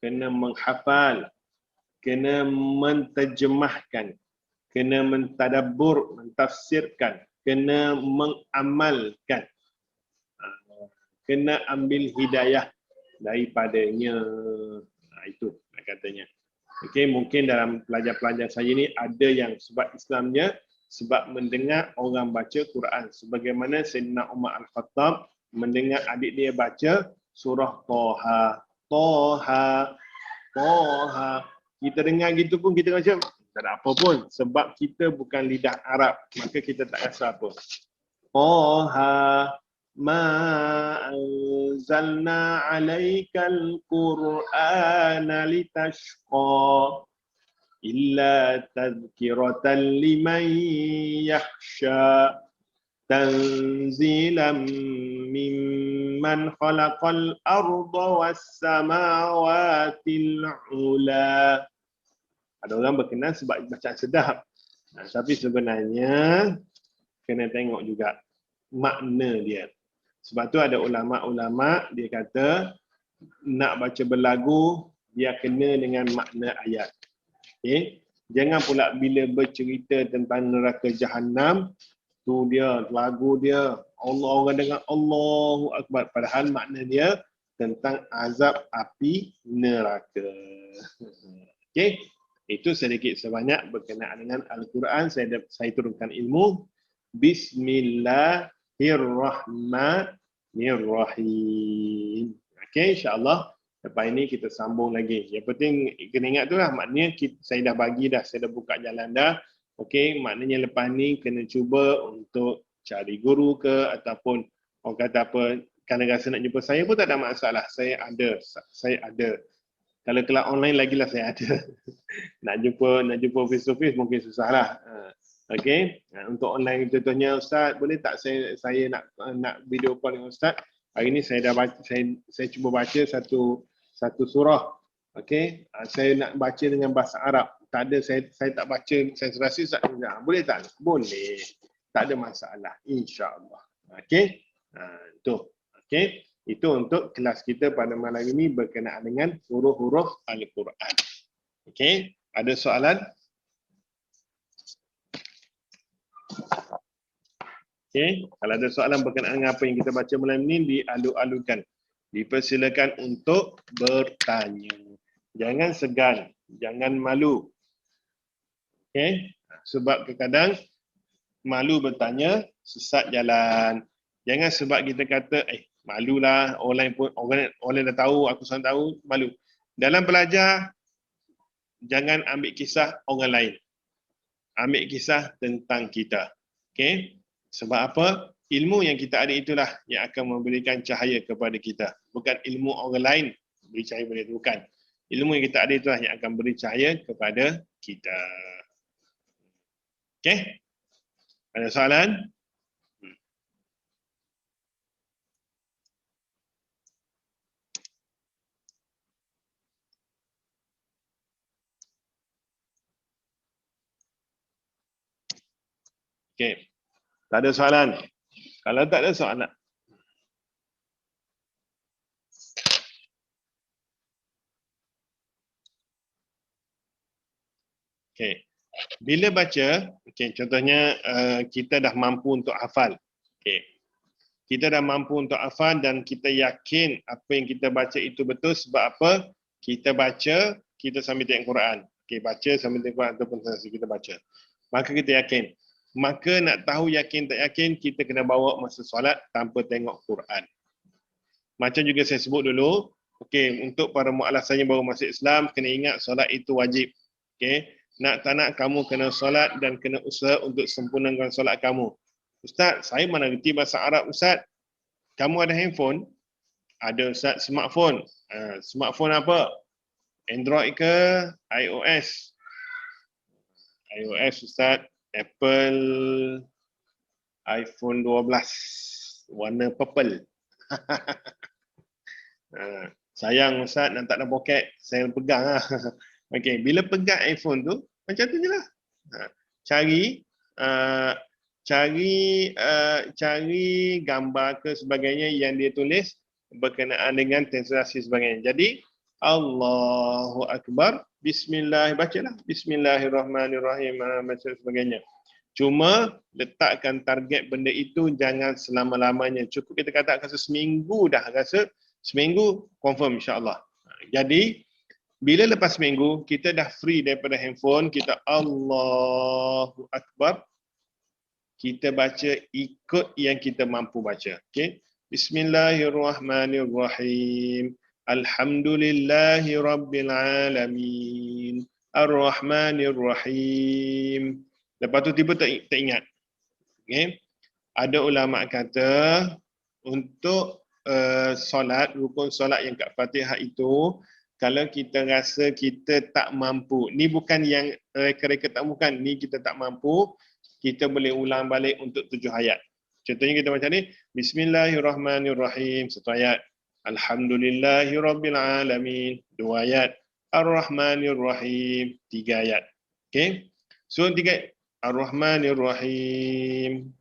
Speaker 1: kena menghafal, kena menterjemahkan, kena mentadabbur, mentafsirkan, kena mengamalkan, kena ambil hidayah daripadanya. Itu katanya. Okey, mungkin dalam pelajar-pelajar saya ni ada yang sebab Islamnya, sebab mendengar orang baca Quran. Sebagaimana Sayyidina Umar Al-Khattab mendengar adik dia baca surah Toha. Toha. Toha. Kita dengar gitu pun kita macam tak ada apa pun. Sebab kita bukan lidah Arab. Maka kita tak rasa apa. Toha ma anzalna alaikal Qur'ana litashqa illa tadhkiratan liman yakhsha tanzilan mimman khalaqal arda was samawatil ula. Ada orang berkenan sebab bacaan sedap. Tapi sebenarnya kena tengok juga makna dia. Sebab tu ada ulama-ulama dia kata nak baca berlagu dia kena dengan makna ayat. Okay? Jangan pula bila bercerita tentang neraka Jahannam tu dia lagu dia Allah, orang dengar Allahu Akbar, padahal makna dia tentang azab api neraka. Okey, itu sedikit sebanyak berkenaan dengan Al-Quran. Saya turunkan ilmu. Bismillahirrahmanirrahim. Okey, insya-Allah lepas ini kita sambung lagi. Yang penting kena ingat tu lah, maknanya saya dah bagi dah, saya dah buka jalan dah. Okey, maknanya lepas ni kena cuba untuk cari guru ke ataupun orang kata apa, kalau rasa nak jumpa saya pun tak ada masalah. Saya ada. Kalau kelas online lagilah saya ada. nak jumpa face to face mungkin susah lah. Okey, untuk online contohnya Ustaz, boleh tak saya nak video call dengan Ustaz? Hari ni saya dah baca, saya cuba baca satu surah. Okey, saya nak baca dengan bahasa Arab. Tak ada, saya tak baca, saya rasa Ustaz, boleh tak? Boleh. Tak ada masalah, insya-Allah. Okey. Tu. Okey. Itu untuk kelas kita pada malam ini berkenaan dengan huruf-huruf Al-Quran. Okey, ada soalan? Okey, kalau ada soalan berkenaan dengan apa yang kita baca malam ini, dialu-alukan. Dipersilakan untuk bertanya. Jangan segan, jangan malu. Okey, sebab kadang malu bertanya, sesat jalan. Jangan sebab kita kata, malulah, orang dah tahu, aku seorang tahu, malu. Dalam belajar, jangan ambil kisah orang lain. Ambil kisah tentang kita. Okey? Sebab apa? Ilmu yang kita ada itulah yang akan memberikan cahaya kepada kita. Bukan ilmu orang lain beri cahaya kepada kita. Bukan. Ilmu yang kita ada itulah yang akan beri cahaya kepada kita. Okey? Ada soalan? Okey. Tak ada soalan? Kalau tak ada soalan. Okey. Bila baca, contohnya kita dah mampu untuk hafal. Okey. Kita dah mampu untuk hafal dan kita yakin apa yang kita baca itu betul sebab apa? Kita baca, kita sambil tengok Quran. Okey, baca sambil tengok Quran ataupun sambil kita baca. Maka kita yakin. Maka nak tahu yakin tak yakin, kita kena bawa masa solat tanpa tengok Quran. Macam juga saya sebut dulu, untuk para mu'alaf saya baru masuk Islam, kena ingat solat itu wajib. Nak tak nak kamu kena solat dan kena usaha untuk sempurnakan solat kamu. Ustaz, saya mana reti bahasa Arab Ustaz? Kamu ada handphone? Ada Ustaz, smartphone. Smartphone apa? Android ke iOS? iOS Ustaz, Apple iPhone 12 warna purple. Sayang Ustaz, nak tak ada poket, saya pegang lah. Okey, bila pegang iPhone tu, macam tu je lah. Cari gambar ke sebagainya yang dia tulis berkenaan dengan translasi sebagainya. Jadi, Allahu Akbar, Bismillah, bacalah. Bismillahirrahmanirrahim, macam sebagainya. Cuma letakkan target benda itu jangan selama-lamanya. Cukup kita katakan seminggu dah rasa, seminggu confirm insya-Allah. Jadi bila lepas seminggu kita dah free daripada handphone, kita Allahu Akbar, kita baca ikut yang kita mampu baca. Okey. Bismillahirrahmanirrahim. Alhamdulillahirabbil alamin. Ar-Rahmanir-Rahim. Lepas tu tiba tak ingat. Okay. Ada ulama kata untuk solat, rukun solat yang kat Fatihah itu, kalau kita rasa kita tak mampu, ni bukan yang reka-reka tak bukan, ni kita tak mampu, kita boleh ulang balik untuk 7 ayat. Contohnya kita macam ni, Bismillahirrahmanirrahim, 1 ayat. Alhamdulillahirabbil alamin, 2 ayat. Ar-Rahmanir-Rahim, 3 ayat. Okay. So 3 Ar-Rahmanir-Rahim.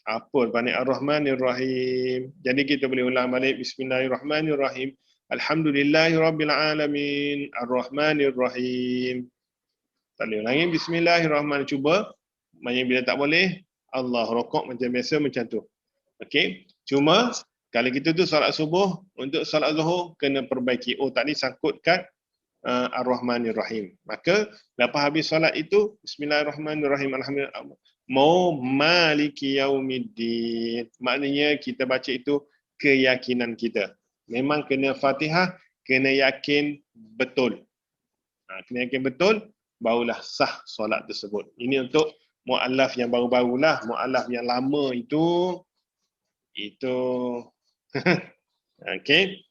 Speaker 1: Apa lepas ni? Ar-Rahmanir-Rahim. Jadi kita boleh ulang balik. Bismillahirrahmanirrahim. Alhamdulillahirabbil alamin. Ar-Rahmanir-Rahim. Tak boleh ulangi. Bismillahirrahmanirrahim. Cuba. Macam bila tak boleh, Allah rokok macam biasa macam tu. Okey. Cuma kalau kita tu solat subuh, untuk solat zuhur kena perbaiki. Oh, tadi sangkut kat Ar-Rahmanir-Rahim. Maka lepas habis solat itu, Bismillahirrahmanirrahim. Alhamdulillah. Maliki yaumiddin. Maknanya kita baca itu keyakinan kita. Memang kena Fatihah, kena yakin betul. Kena yakin betul, barulah sah solat tersebut. Ini untuk mu'alaf yang baru-barulah. Mu'alaf yang lama itu okey.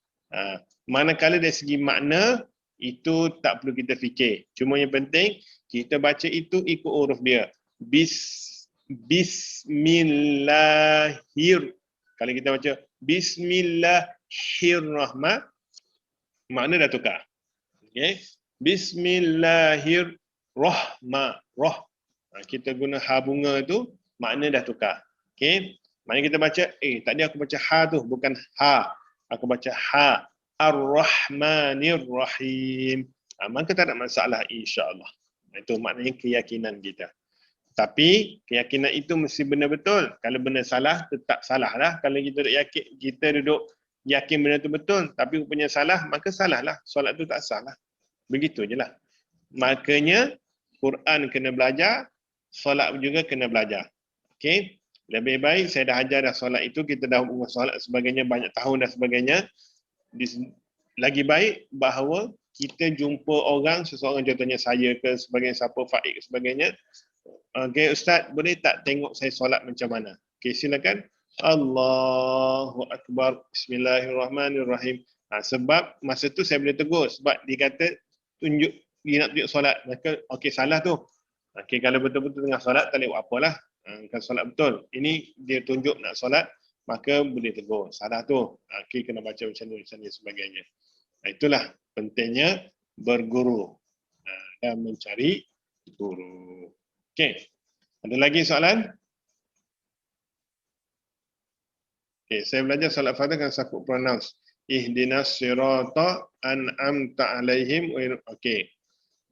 Speaker 1: Manakala dari segi makna, itu tak perlu kita fikir. Cuma yang penting, kita baca itu ikut huruf dia. Bismillahir. Kalau kita baca Bismillahirrahman, makna dah tukar. Okay. Bismillahirrahman. Kita guna ha bunga tu, makna dah tukar. Okay. Maknanya kita baca, tadi aku baca ha tu, bukan ha. Aku baca ha. Ar-Rahmanir-Rahim. Maka tak ada masalah insya-Allah. Itu maknanya keyakinan kita. Tapi keyakinan itu mesti benar betul. Kalau benar salah, tetap salah lah. Kalau kita duduk yakin benda itu betul, tapi rupanya salah, maka salah lah. Solat itu tak sah lah. Begitu je lah. Makanya Quran kena belajar, solat juga kena belajar. Okey? Lebih baik saya dah ajar dah solat itu, kita dah umur solat sebagainya, banyak tahun dan sebagainya. Lagi baik bahawa kita jumpa orang, seseorang contohnya saya ke sebagainya, siapa Faik ke sebagainya. Okey, Ustaz, boleh tak tengok saya solat macam mana? Okey, silakan. Allahu Akbar. Bismillahirrahmanirrahim. Sebab masa tu saya boleh tegur. Sebab dia kata dia nak tunjuk solat. Maka okey, salah tu. Okey, kalau betul-betul tengah solat, tak boleh buat apalah. Kan solat betul. Ini dia tunjuk nak solat, maka boleh tegur. Salah tu. Okey, kena baca macam ni sebagainya. Itulah pentingnya berguru dan mencari guru. Okey. Ada lagi soalan? Okey, saya belajar solat Fatihah dengan sakut pronounce. Ihdinas sirata an'amta alaihim. Okey.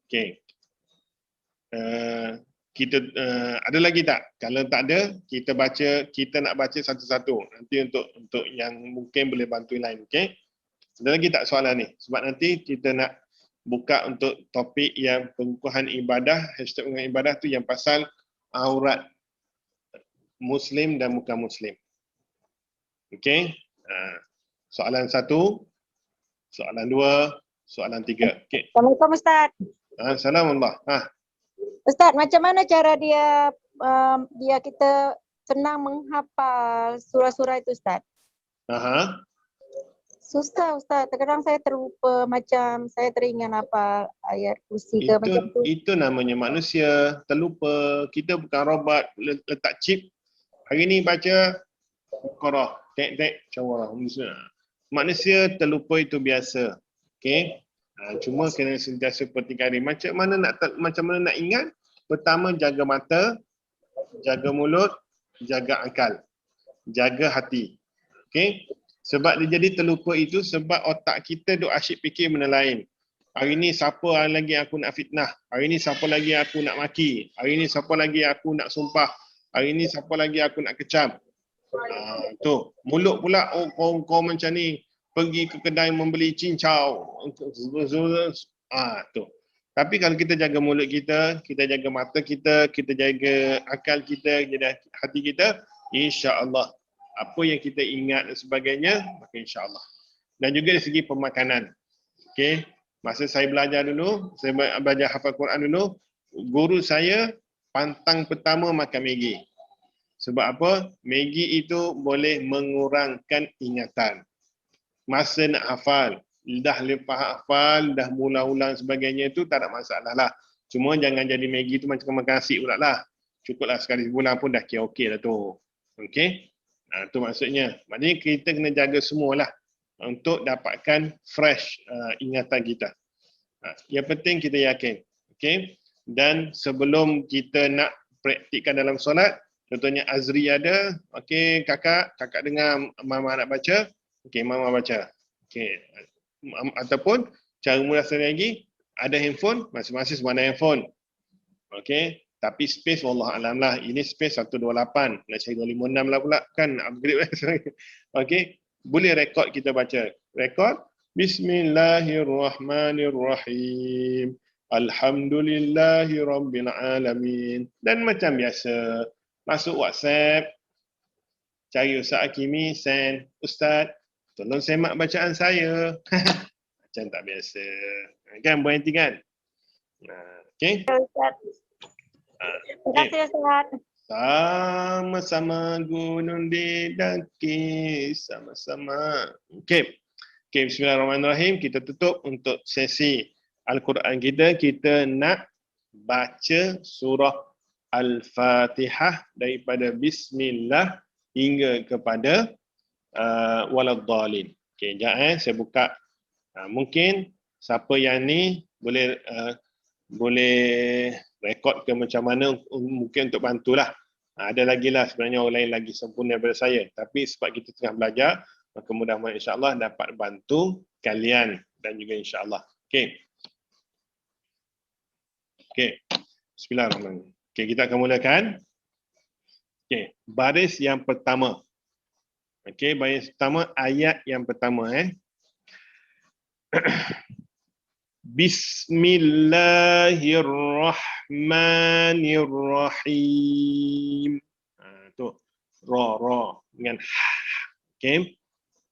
Speaker 1: Okey. Kita ada lagi tak? Kalau tak ada, kita nak baca satu-satu. Nanti untuk yang mungkin boleh bantu lain, okey? Ada lagi tak soalan ni? Sebab nanti kita nak buka untuk topik yang pengukuhan ibadah, hashtag pengukuhan ibadah tu yang pasal aurat Muslim dan bukan Muslim. Okey? Soalan 1, soalan 2, soalan 3. Okey.
Speaker 2: Assalamualaikum Ustaz.
Speaker 1: Assalamualaikum.
Speaker 2: Ustaz, macam mana cara dia kita senang menghafal surah-surah itu Ustaz? Susah Ustaz, terkadang saya terlupa, macam saya teringat apa ayat kursi ke macam tu.
Speaker 1: Itu namanya manusia, terlupa. Kita bukan robot, letak chip. Hari ni baca Qur'an, tek cawarah. Manusia terlupa itu biasa. Okey? Cuma kena sentiasa pertikari. Macam mana nak ingat? Pertama, jaga mata, jaga mulut, jaga akal, jaga hati. Okey? Sebab dia jadi terlupa itu sebab otak kita duk asyik fikir benda lain. Hari ni siapa lagi aku nak fitnah? Hari ni siapa lagi aku nak maki? Hari ni siapa lagi aku nak sumpah? Hari ni siapa lagi aku nak kecam? Tu, mulut pula, kau macam ni, pergi ke kedai membeli cincau. Tu. Tapi kalau kita jaga mulut kita jaga mata kita jaga akal kita, jaga hati kita, insya-Allah apa yang kita ingat dan sebagainya, maka insya-Allah. Dan juga dari segi pemakanan. Okey, masa saya belajar dulu, saya belajar hafal Quran dulu, guru saya pantang pertama makan Maggi. Sebab apa? Maggi itu boleh mengurangkan ingatan. Masa nak hafal, dah lepas hafal, dah mula-ulang sebagainya itu tak ada masalah lah. Cuma jangan jadi Maggi itu macam makan nasi pula lah. Cukuplah sekali sebulan pun dah kira okey dah tu. Okey? Itu maksudnya. Maknanya kita kena jaga semualah untuk dapatkan fresh ingatan kita. Yang penting kita yakin. Okey? Dan sebelum kita nak praktikkan dalam solat, contohnya Azri ada, okey kakak dengar mama nak baca, okey mama baca. Okey. Ataupun cara mudah sekali lagi, ada handphone, masing-masing semua ada handphone. Okey. Tapi space wallah alam lah. Ini space 128. Nak cari 256 lah pula kan. Upgrade lah. Okey. Boleh rekod kita baca. Rekod. Bismillahirrahmanirrahim. Alhamdulillahirrabbilalamin. Dan macam biasa. Masuk WhatsApp. Cari Ustaz Hakimi. Send. Ustaz, tolong semak bacaan saya. Macam tak biasa. Kan berhenti kan? Okey.
Speaker 2: Terima kasih Ustaz.
Speaker 1: Sama-sama gunung didaki, sama-sama. Okey. Okey, bismillahirrahmanirrahim. Kita tutup untuk sesi Al-Quran kita. Kita nak baca surah Al-Fatihah daripada Bismillah hingga kepada Waladhdallin. Okey, sekejap saya buka. Mungkin siapa yang ni boleh rekod ke macam mana, mungkin untuk bantulah. Ada lagi lah sebenarnya orang lain lagi sempurna daripada saya. Tapi sebab kita tengah belajar, maka mudah-mudahan insya-Allah dapat bantu kalian dan juga insya-Allah. Okey. Okey. Bismillahirrahmanirrahim. Okey, kita akan mulakan. Okey, baris yang pertama. Okey, baris pertama ayat yang pertama Bismillahirrahmanirrahim. Tu ra dengan ha. Okey.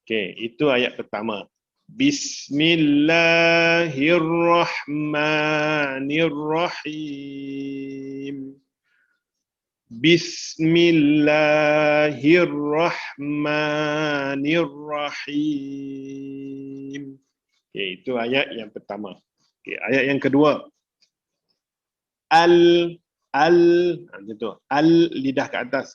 Speaker 1: Okey, itu ayat pertama. Bismillahirrahmanirrahim. Bismillahirrahmanirrahim. Okey, itu ayat yang pertama. Okey, ayat yang kedua. Lidah ke atas.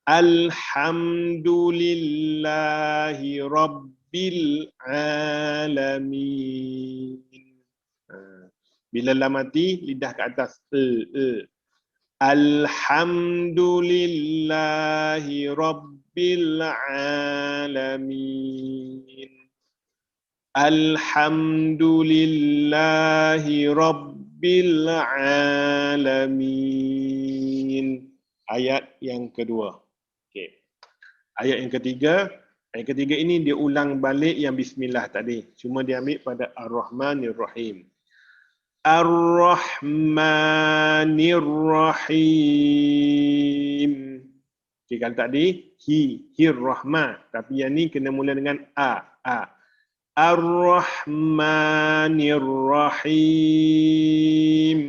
Speaker 1: Alhamdulillahi Rabbil Alamin. Bila lam mati, lidah ke atas. Alhamdulillahi Rabbil Alamin. Alhamdulillahi Rabbil Alamin. Ayat yang kedua. Okay. Ayat yang ketiga. Ayat ketiga ini dia ulang balik yang bismillah tadi. Cuma dia ambil pada Ar-Rahmanir-Rahim. Ar-Rahmanir-Rahim. Okay, kan tadi hir-rahmah. Tapi yang ni kena mula dengan a. Ar-Rahmanir-Rahim.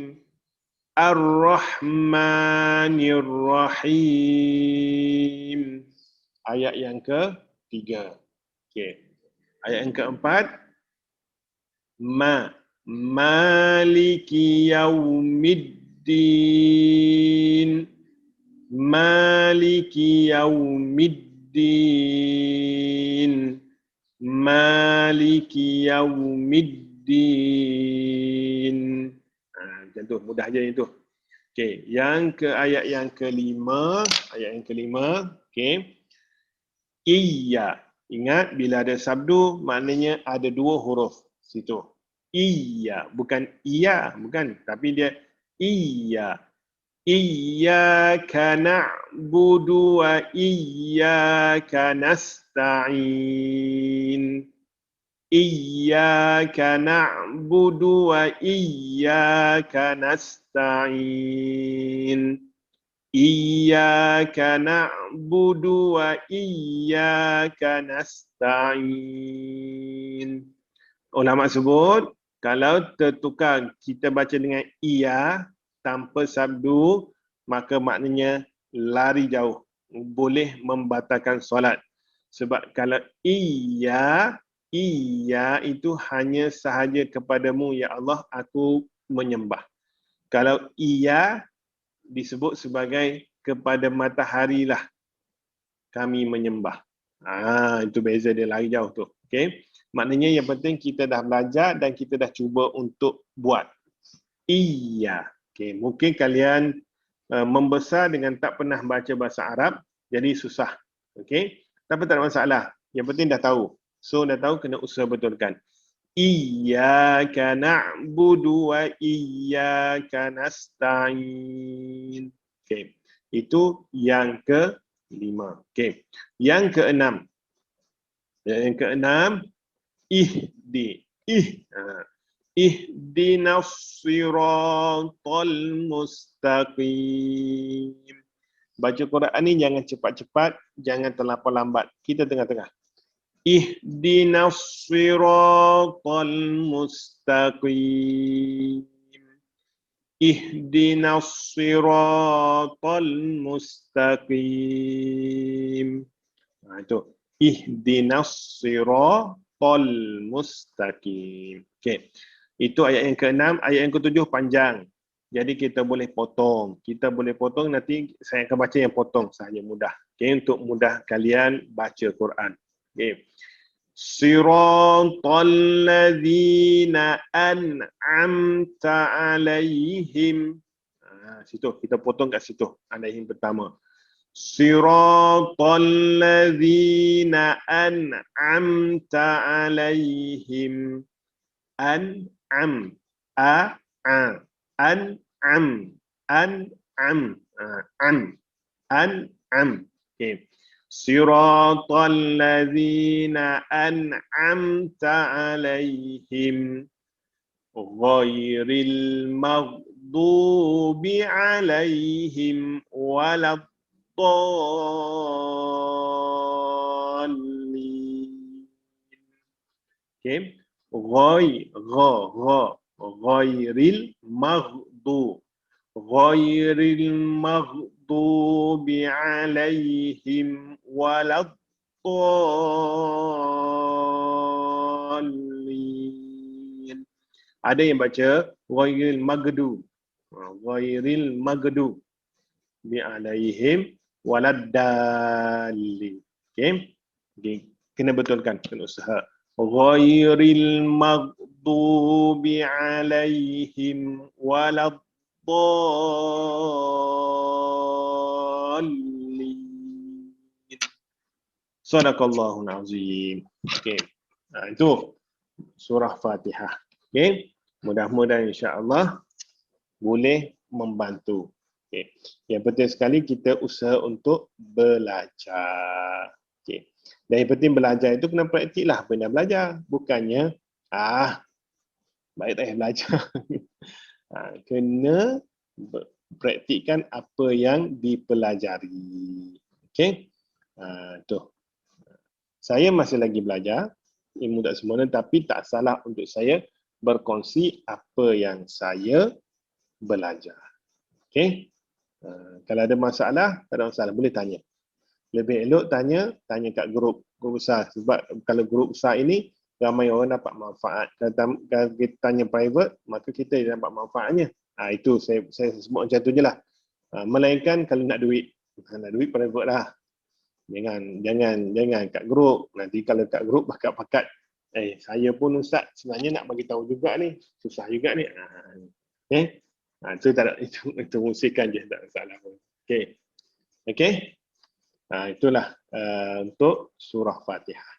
Speaker 1: Ar-Rahmanir-Rahim. Ayat yang ketiga. Okey. Ayat yang keempat. Maliki yaumiddin. Maliki yaumiddin. Maliki yaumiddin. Macam tu, mudah je itu. Okey, ayat yang kelima, okey. Iya. Ingat bila ada sabdu maknanya ada dua huruf situ. Iya, bukan iya, bukan, tapi dia iya. Iyyaka na'budu wa iyyaka nasta'in. Iyyaka na'budu wa iyyaka nasta'in. Iyyaka na'budu wa iyyaka nasta'in. Ulama sebut, kalau tertukar kita baca dengan iya tanpa sabdu, maka maknanya lari jauh. Boleh membatalkan solat. Sebab kalau iya itu hanya sahaja kepadamu, ya Allah, aku menyembah. Kalau iya disebut sebagai kepada matahari lah kami menyembah. Itu beza dia, lari jauh tu. Okay? Maknanya yang penting kita dah belajar dan kita dah cuba untuk buat. Iya. Okay. Mungkin kalian membesar dengan tak pernah baca bahasa Arab, jadi susah. Okay? Tapi tak ada masalah. Yang penting dah tahu. So dah tahu, kena usaha betulkan. Iyyaka na'budu wa iyyaka nasta'in. Okay. Itu yang kelima. Okay. Yang keenam. Ihdinas siratal mustaqim. Baca Quran ni jangan cepat-cepat, jangan terlampau lambat. Kita tengah-tengah. Ihdinas siratal mustaqim. Ihdinas siratal mustaqim. Itu. Ihdinas siratal mustaqim. Okey. Itu ayat yang ke-6. Ayat yang ke-7 panjang. Jadi kita boleh potong. Nanti saya akan baca yang potong sahaja, mudah. Okey, untuk mudah kalian baca Quran. Okey. Siratal ladzina an'amta alaihim. Situ kita potong kat situ. Alaihim pertama. Siratal ladzina an'amta alaihim. An'am. An'am. An'am. An'am. Okey. Siratal ladzina an'amta alaihim ghairil maghdubi alaihim waladdallin. Okey. Ghairil maghdubi alaihim waladdallin. Ada yang baca ghairil maghdu bi alaihim waladdallin. Okey. Kena betulkan, kena usaha. Ghairil maghdubi alaihim waladdallin. Sadaqallahul azim. Okey. Itu surah Fatihah. Okey. Mudah-mudahan insya-Allah boleh membantu. Okey. Yang penting sekali kita usaha untuk belajar. Okey. Dan yang penting belajar itu kena praktik lah apa yang dah belajar. Bukannya, baik tak payah belajar. Kena praktikkan apa yang dipelajari. Okey. Tu. Saya masih lagi belajar ilmu tak sempurna, tapi tak salah untuk saya berkongsi apa yang saya belajar. Okey. Kalau ada masalah, tak ada masalah, boleh tanya. Lebih elok tanya kat grup besar. Sebab kalau grup besar ini, ramai orang dapat manfaat. Kalau kita tanya private, maka kita dapat manfaatnya. Itu saya sebut macam tu je lah. Melainkan kalau nak duit. Nak duit private lah. Jangan kat grup. Nanti kalau kat grup pakat-pakat, saya pun ustaz sebenarnya nak bagi tahu juga ni. Susah juga ni. Itu tak ada, itu musikan je, tak masalah pun. Okey. Okey. Itulah untuk surah Fatihah.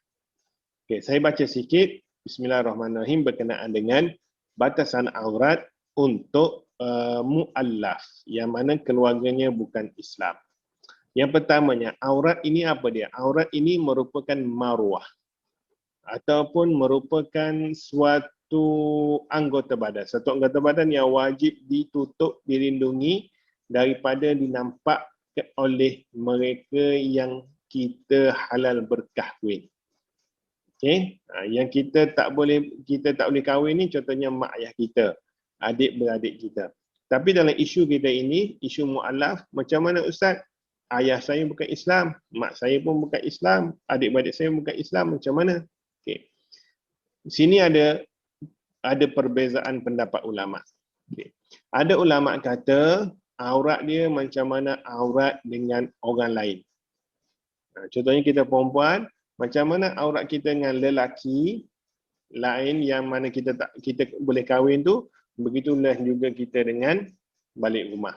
Speaker 1: Okey, saya baca sikit. Bismillahirrahmanirrahim berkenaan dengan batasan aurat untuk mu'allaf yang mana keluarganya bukan Islam. Yang pertamanya, aurat ini apa dia? Aurat ini merupakan maruah ataupun merupakan suatu anggota badan. Satu anggota badan yang wajib ditutup, dilindungi daripada dinampak oleh mereka yang kita halal berkahwin. Okey, yang kita tak boleh kahwin ni contohnya mak ayah kita, adik-beradik kita. Tapi dalam isu kita ini, isu mu'allaf, macam mana ustaz? Ayah saya bukan Islam, mak saya pun bukan Islam, adik-beradik saya bukan Islam, macam mana? Okey. Sini ada perbezaan pendapat ulama. Okey. Ada ulama kata aurat dia macam mana aurat dengan orang lain. Contohnya kita perempuan, macam mana aurat kita dengan lelaki lain yang mana kita boleh kahwin tu, begitulah juga kita dengan balik rumah.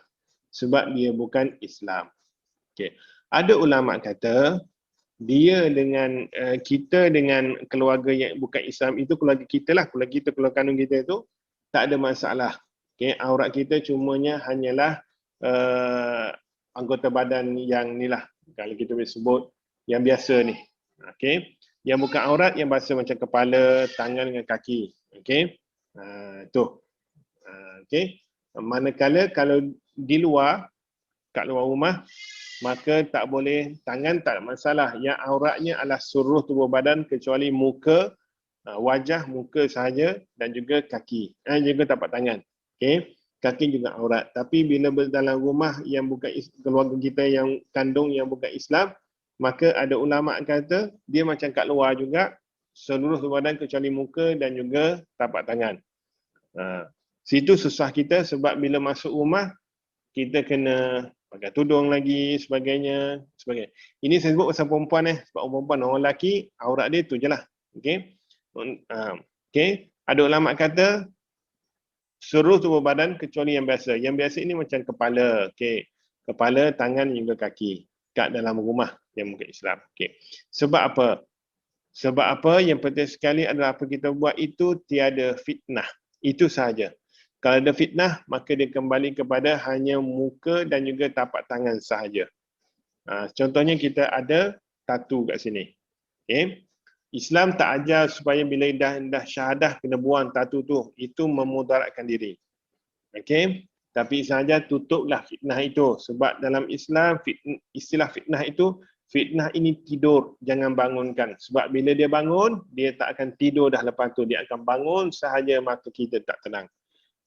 Speaker 1: Sebab dia bukan Islam. Okay. Ada ulama kata dia dengan kita dengan keluarga yang bukan Islam itu keluarga kita lah, keluarga kandung kita itu tak ada masalah. Okay. Aurat kita cumanya hanyalah anggota badan yang ni lah, kalau kita boleh sebut yang biasa ni. Okay. Yang bukan aurat yang biasa macam kepala, tangan dengan kaki. Okay. Tu. Okay. Manakala kalau di luar, kat luar rumah, maka tak boleh, tangan tak ada masalah. Yang auratnya adalah seluruh tubuh badan kecuali muka, wajah, muka sahaja dan juga kaki. Juga tapak tangan. Okay. Kaki juga aurat. Tapi bila dalam rumah yang bukan keluarga kita yang kandung yang bukan Islam, maka ada ulama kata dia macam kat luar juga, seluruh tubuh badan kecuali muka dan juga tapak tangan. Situ susah kita sebab bila masuk rumah, kita kena pakai tudung lagi, sebagainya. Ini saya sebut pasal perempuan sebab perempuan, orang lelaki, aurat dia tu je lah. Okay. Okay. Ada ulama kata, seluruh tubuh badan kecuali yang biasa. Yang biasa ini macam kepala. Okay. Kepala, tangan juga kaki. Kat dalam rumah yang bukan Islam. Okay. Sebab apa? Sebab apa? Yang penting sekali adalah apa kita buat itu tiada fitnah. Itu sahaja. Kalau ada fitnah, maka dia kembali kepada hanya muka dan juga tapak tangan sahaja. Contohnya kita ada tatu kat sini. Okay. Islam tak ajar supaya bila dah syahadah kena buang tatu tu. Itu memudaratkan diri. Okay. Tapi sahaja tutuplah fitnah itu. Sebab dalam Islam, istilah fitnah itu, fitnah ini tidur, jangan bangunkan. Sebab bila dia bangun, dia tak akan tidur dah lepas tu. Dia akan bangun sahaja mata kita tak tenang.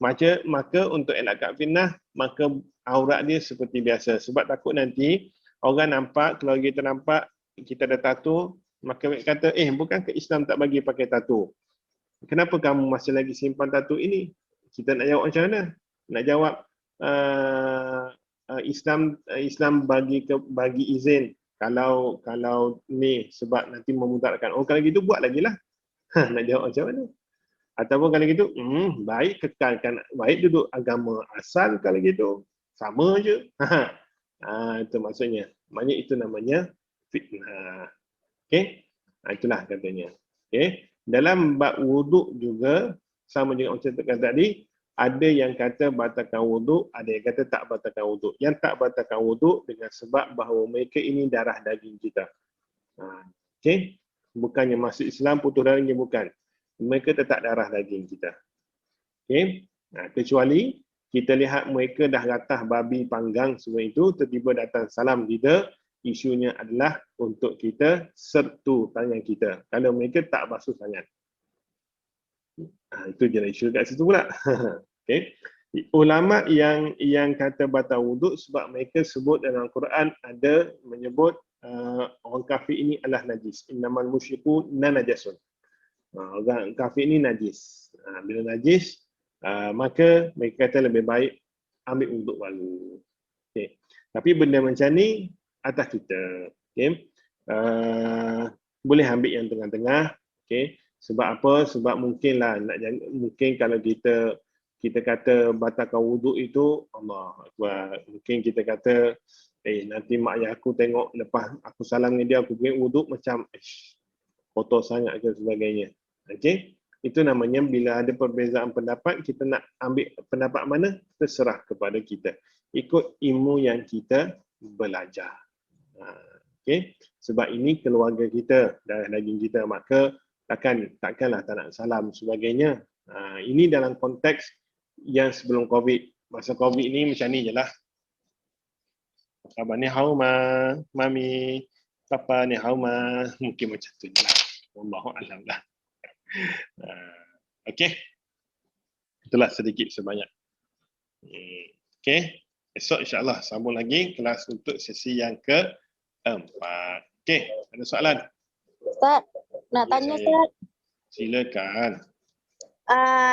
Speaker 1: Maka untuk elakkan fitnah, maka aurat dia seperti biasa. Sebab takut nanti orang nampak, kalau kita nampak kita ada tatu, maka mereka kata, bukan ke Islam tak bagi pakai tatu? Kenapa kamu masih lagi simpan tatu ini? Kita nak jawab macam mana? Nak jawab Islam bagi izin kalau ni sebab nanti memudaratkan. Kalau gitu buat lagi lah. Nak jawab macam mana? Ataupun kalau gitu, baik kekalkan, baik duduk agama asal kalau gitu. Sama je. Itu maksudnya. Maknanya itu namanya fitnah. Okey? Itulah katanya. Okey? Dalam bab wuduk juga, sama juga macam kata tadi, ada yang kata batalkan wuduk, ada yang kata tak batalkan wuduk. Yang tak batalkan wuduk dengan sebab bahawa mereka ini darah daging kita. Okey? Bukannya masuk Islam putus darahnya, bukan. Mereka tetap darah daging kita. Okay? Kecuali kita lihat mereka dah latah babi panggang semua itu, tiba-tiba datang salam kita, isunya adalah untuk kita sertu tangan kita. Kalau mereka tak basuh tangan. Itu je isu kat situ pula. Okay? Ulama yang kata batal wuduk sebab mereka sebut dalam Al-Quran ada menyebut orang kafir ini adalah najis. Innamal musyriku najasun. Orang kafir ini najis. Bila najis, maka mereka kata lebih baik ambil wuduk baru. Okay. Tapi benda macam ni atas kita. Okay. Boleh ambil yang tengah-tengah. Okay. Sebab apa? Sebab mungkinlah mungkin kalau kita kata batalkan wuduk itu, Allah Akbar. Mungkin kita kata nanti mak ayah aku tengok lepas aku salam dengan dia, aku pergi wuduk macam kotor sangat ke sebagainya. Okey, itu namanya bila ada perbezaan pendapat, kita nak ambil pendapat mana, terserah kepada kita. Ikut ilmu yang kita belajar. Okey, sebab ini keluarga kita, darah daging kita, maka takkanlah tak nak salam sebagainya. Ini dalam konteks yang sebelum COVID. Masa COVID ni macam ni je lah. Khabar ni hao ma, mami, papa ni hao ma, mungkin macam tu je lah. Wallahualam lah. Okey. Itulah sedikit sebanyak. Okey. Esok insya-Allah sambung lagi kelas untuk sesi yang keempat. Okey, ada soalan?
Speaker 2: Ustaz, nak tanya Ustaz.
Speaker 1: Silakan.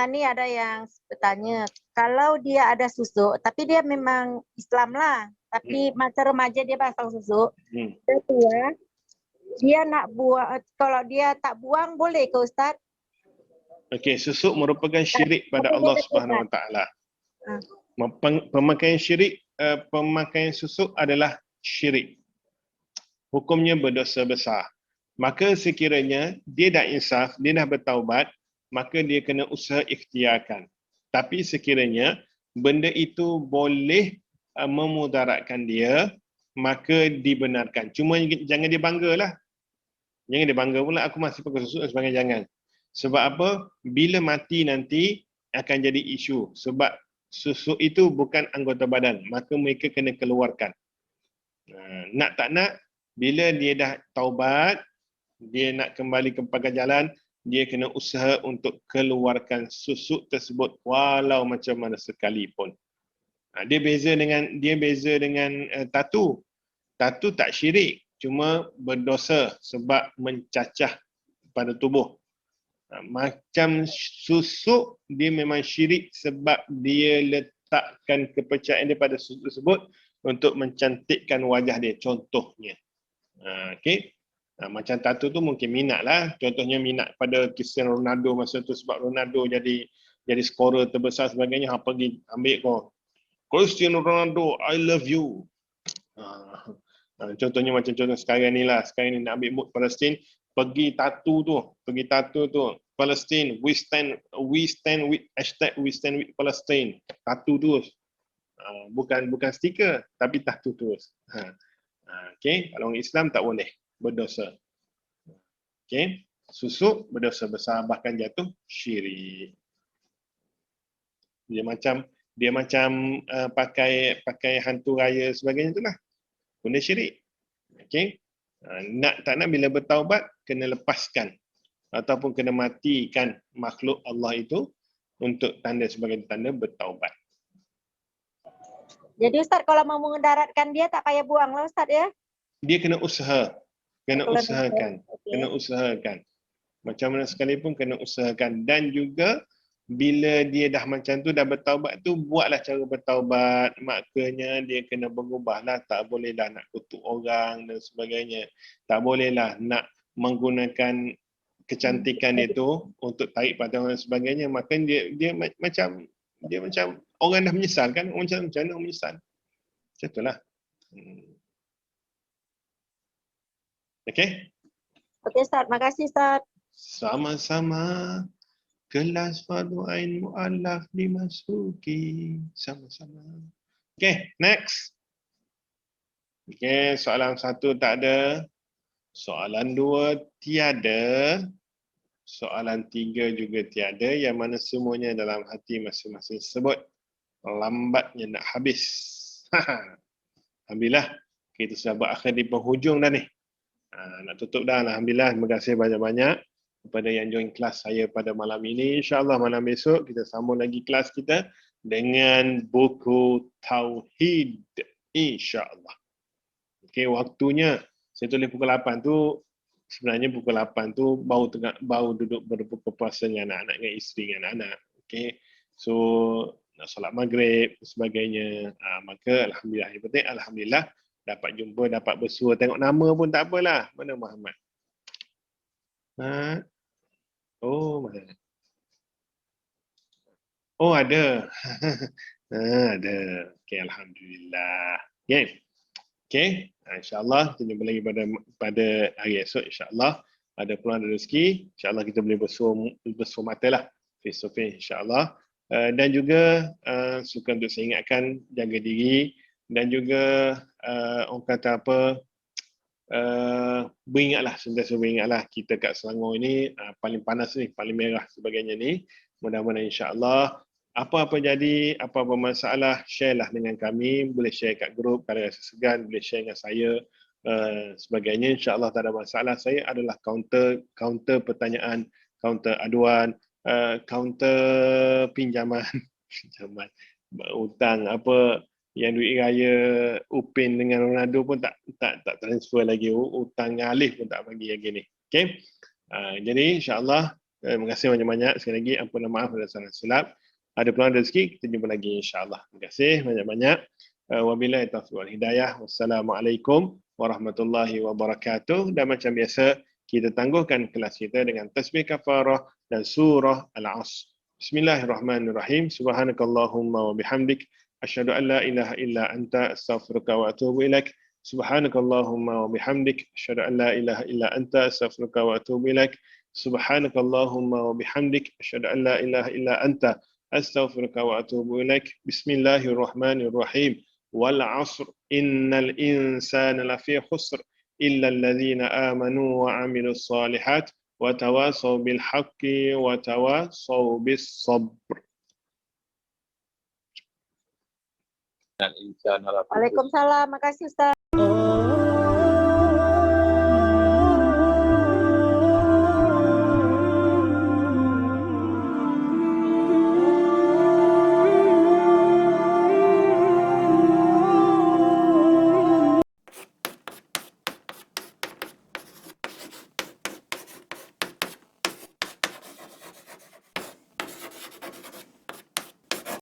Speaker 2: Ni ada yang bertanya, kalau dia ada susuk, tapi dia memang Islam lah, tapi masa remaja dia pasang susuk, dia tua, dia nak buang, kalau dia tak buang boleh ke Ustaz?
Speaker 1: Okey, susuk merupakan syirik pada Allah Subhanahu Wa Taala. Pemakaian syirik, pemakaian susuk adalah syirik. Hukumnya berdosa besar. Maka sekiranya dia dah insaf, dia dah bertaubat, maka dia kena usaha ikhtiarkan. Tapi sekiranya benda itu boleh memudaratkan dia, maka dibenarkan. Cuma jangan dia banggalah. Jangan dia bangga pula, aku masih pakai susuk dan sebagainya, jangan. Sebab apa? Bila mati nanti akan jadi isu. Sebab susuk itu bukan anggota badan, maka mereka kena keluarkan. Nak tak nak, bila dia dah taubat, dia nak kembali ke pagar jalan, dia kena usaha untuk keluarkan susuk tersebut walau macam mana sekalipun. Dia beza dengan tatu. Tatu tak syirik, cuma berdosa sebab mencacah pada tubuh. Macam susuk, dia memang syirik sebab dia letakkan kepercayaan dia pada susuk tersebut untuk mencantikkan wajah dia, contohnya. Okey. Macam tatu tu mungkin minat lah. Contohnya minat pada Cristiano Ronaldo masa tu sebab Ronaldo jadi skorer terbesar sebagainya. Pergi ambil kau. Cristiano Ronaldo, I love you. Contohnya macam contoh sekarang ni lah. Sekarang ni nak ambil mood Palestin. Pergi tatu tu. Palestine, we stand with hashtag we stand with Palestine. Tatu terus. Bukan stiker tapi tatu terus. Okey, kalau orang Islam tak boleh, berdosa. Okey, susuk berdosa besar, bahkan jatuh syirik. Dia macam pakai hantu raya sebagainya itulah. Benda syirik. Okey. Tak nak bila bertaubat kena lepaskan ataupun kena matikan makhluk Allah itu untuk tanda sebagai tanda bertaubat.
Speaker 2: Jadi Ustaz kalau mau mendaratkan dia tak payah buang lah Ustaz ya?
Speaker 1: Dia kena usaha. Kena usahakan.
Speaker 2: Okay.
Speaker 1: Kena usahakan. Macam mana sekalipun kena usahakan. Dan juga bila dia dah macam tu, dah bertaubat tu, buatlah cara bertaubat. Maknanya dia kena berubahlah. Tak bolehlah nak kutuk orang dan sebagainya. Tak bolehlah nak menggunakan kecantikan itu untuk tarik pandang dan sebagainya. Maka dia macam orang dah menyesal kan? Macam mana orang menyesal? Macam itulah. Okey?
Speaker 2: Okey Ustaz, makasih Ustaz.
Speaker 1: Sama-sama. Kelas fardu ain muallaf dimasuki. Sama-sama. Okey, next. Okey, soalan 1 tak ada. Soalan 2 tiada. Soalan 3 juga tiada. Yang mana semuanya dalam hati masing-masing sebut. Lambatnya nak habis. Alhamdulillah, kita sudah berakhir di penghujung dah ni. Nak tutup dah. Alhamdulillah, terima kasih banyak-banyak kepada yang join kelas saya pada malam ini. InsyaAllah malam besok kita sambung lagi kelas kita dengan buku Tauhid. InsyaAllah. Okey, waktunya saya tulis pukul 8 tu, sebenarnya pukul 8 tu baru duduk berbuka puasa dengan anak-anak, dengan isteri, dengan anak-anak. Okey. So, nak solat maghrib dan sebagainya. Maka alhamdulillah, yang penting alhamdulillah dapat jumpa, dapat bersua, tengok nama pun tak apalah. Mana Muhammad? Oh, mana? Oh, ada. Ada. Okey, alhamdulillah. Okey. Okey, insya-Allah kita jumpa lagi pada hari esok insya-Allah. Ada peluang ada rezeki, insya-Allah kita boleh bersua matalah face to face insya-Allah. Dan juga suka untuk saya ingatkan jaga diri dan juga orang kata apa, sentiasa beringatlah kita kat Selangor ini paling panas ni, paling merah sebagainya ni. Mudah-mudahan insya-Allah apa-apa jadi, apa-apa masalah, share lah dengan kami. Boleh share kat grup, kalau rasa segan, boleh share dengan saya. Sebagainya, insya-Allah tak ada masalah. Saya adalah counter pertanyaan, counter aduan, counter pinjaman, hutang apa yang duit raya Upin dengan Ronaldo pun tak transfer lagi, hutang Alif pun tak bagi lagi ni. Okey. Jadi insya-Allah terima kasih banyak-banyak sekali lagi, ampun maaf ada salah silap. Ada peluang rezeki, kita jumpa lagi insya-Allah. Terima kasih banyak-banyak. Wabillahi taufiq wal hidayah. Wassalamualaikum warahmatullahi wabarakatuh. Dan macam biasa, kita tangguhkan kelas kita dengan tasbih kafarah dan surah Al-Asr. Bismillahirrahmanirrahim. Subhanakallahumma wa bihamdik, asyhadu an la ilaha illa anta, astaghfiruka wa atubu ilaik. Subhanakallahumma wa bihamdik, asyhadu an la ilaha illa anta, astaghfiruka wa atubu ilaik. Subhanakallahumma wa bihamdik, asyhadu an la ilaha illa anta, astaghfiruka wa atubu ilaik. Bismillahirrahmanirrahim. Wal 'ashr innal insana lafi khusr illa alladhina amanu wa 'amilus solihat wa tawasaw bil haqqi wa tawasaw bis sabr.
Speaker 2: Waalaikumsalam. Makasih Ustaz.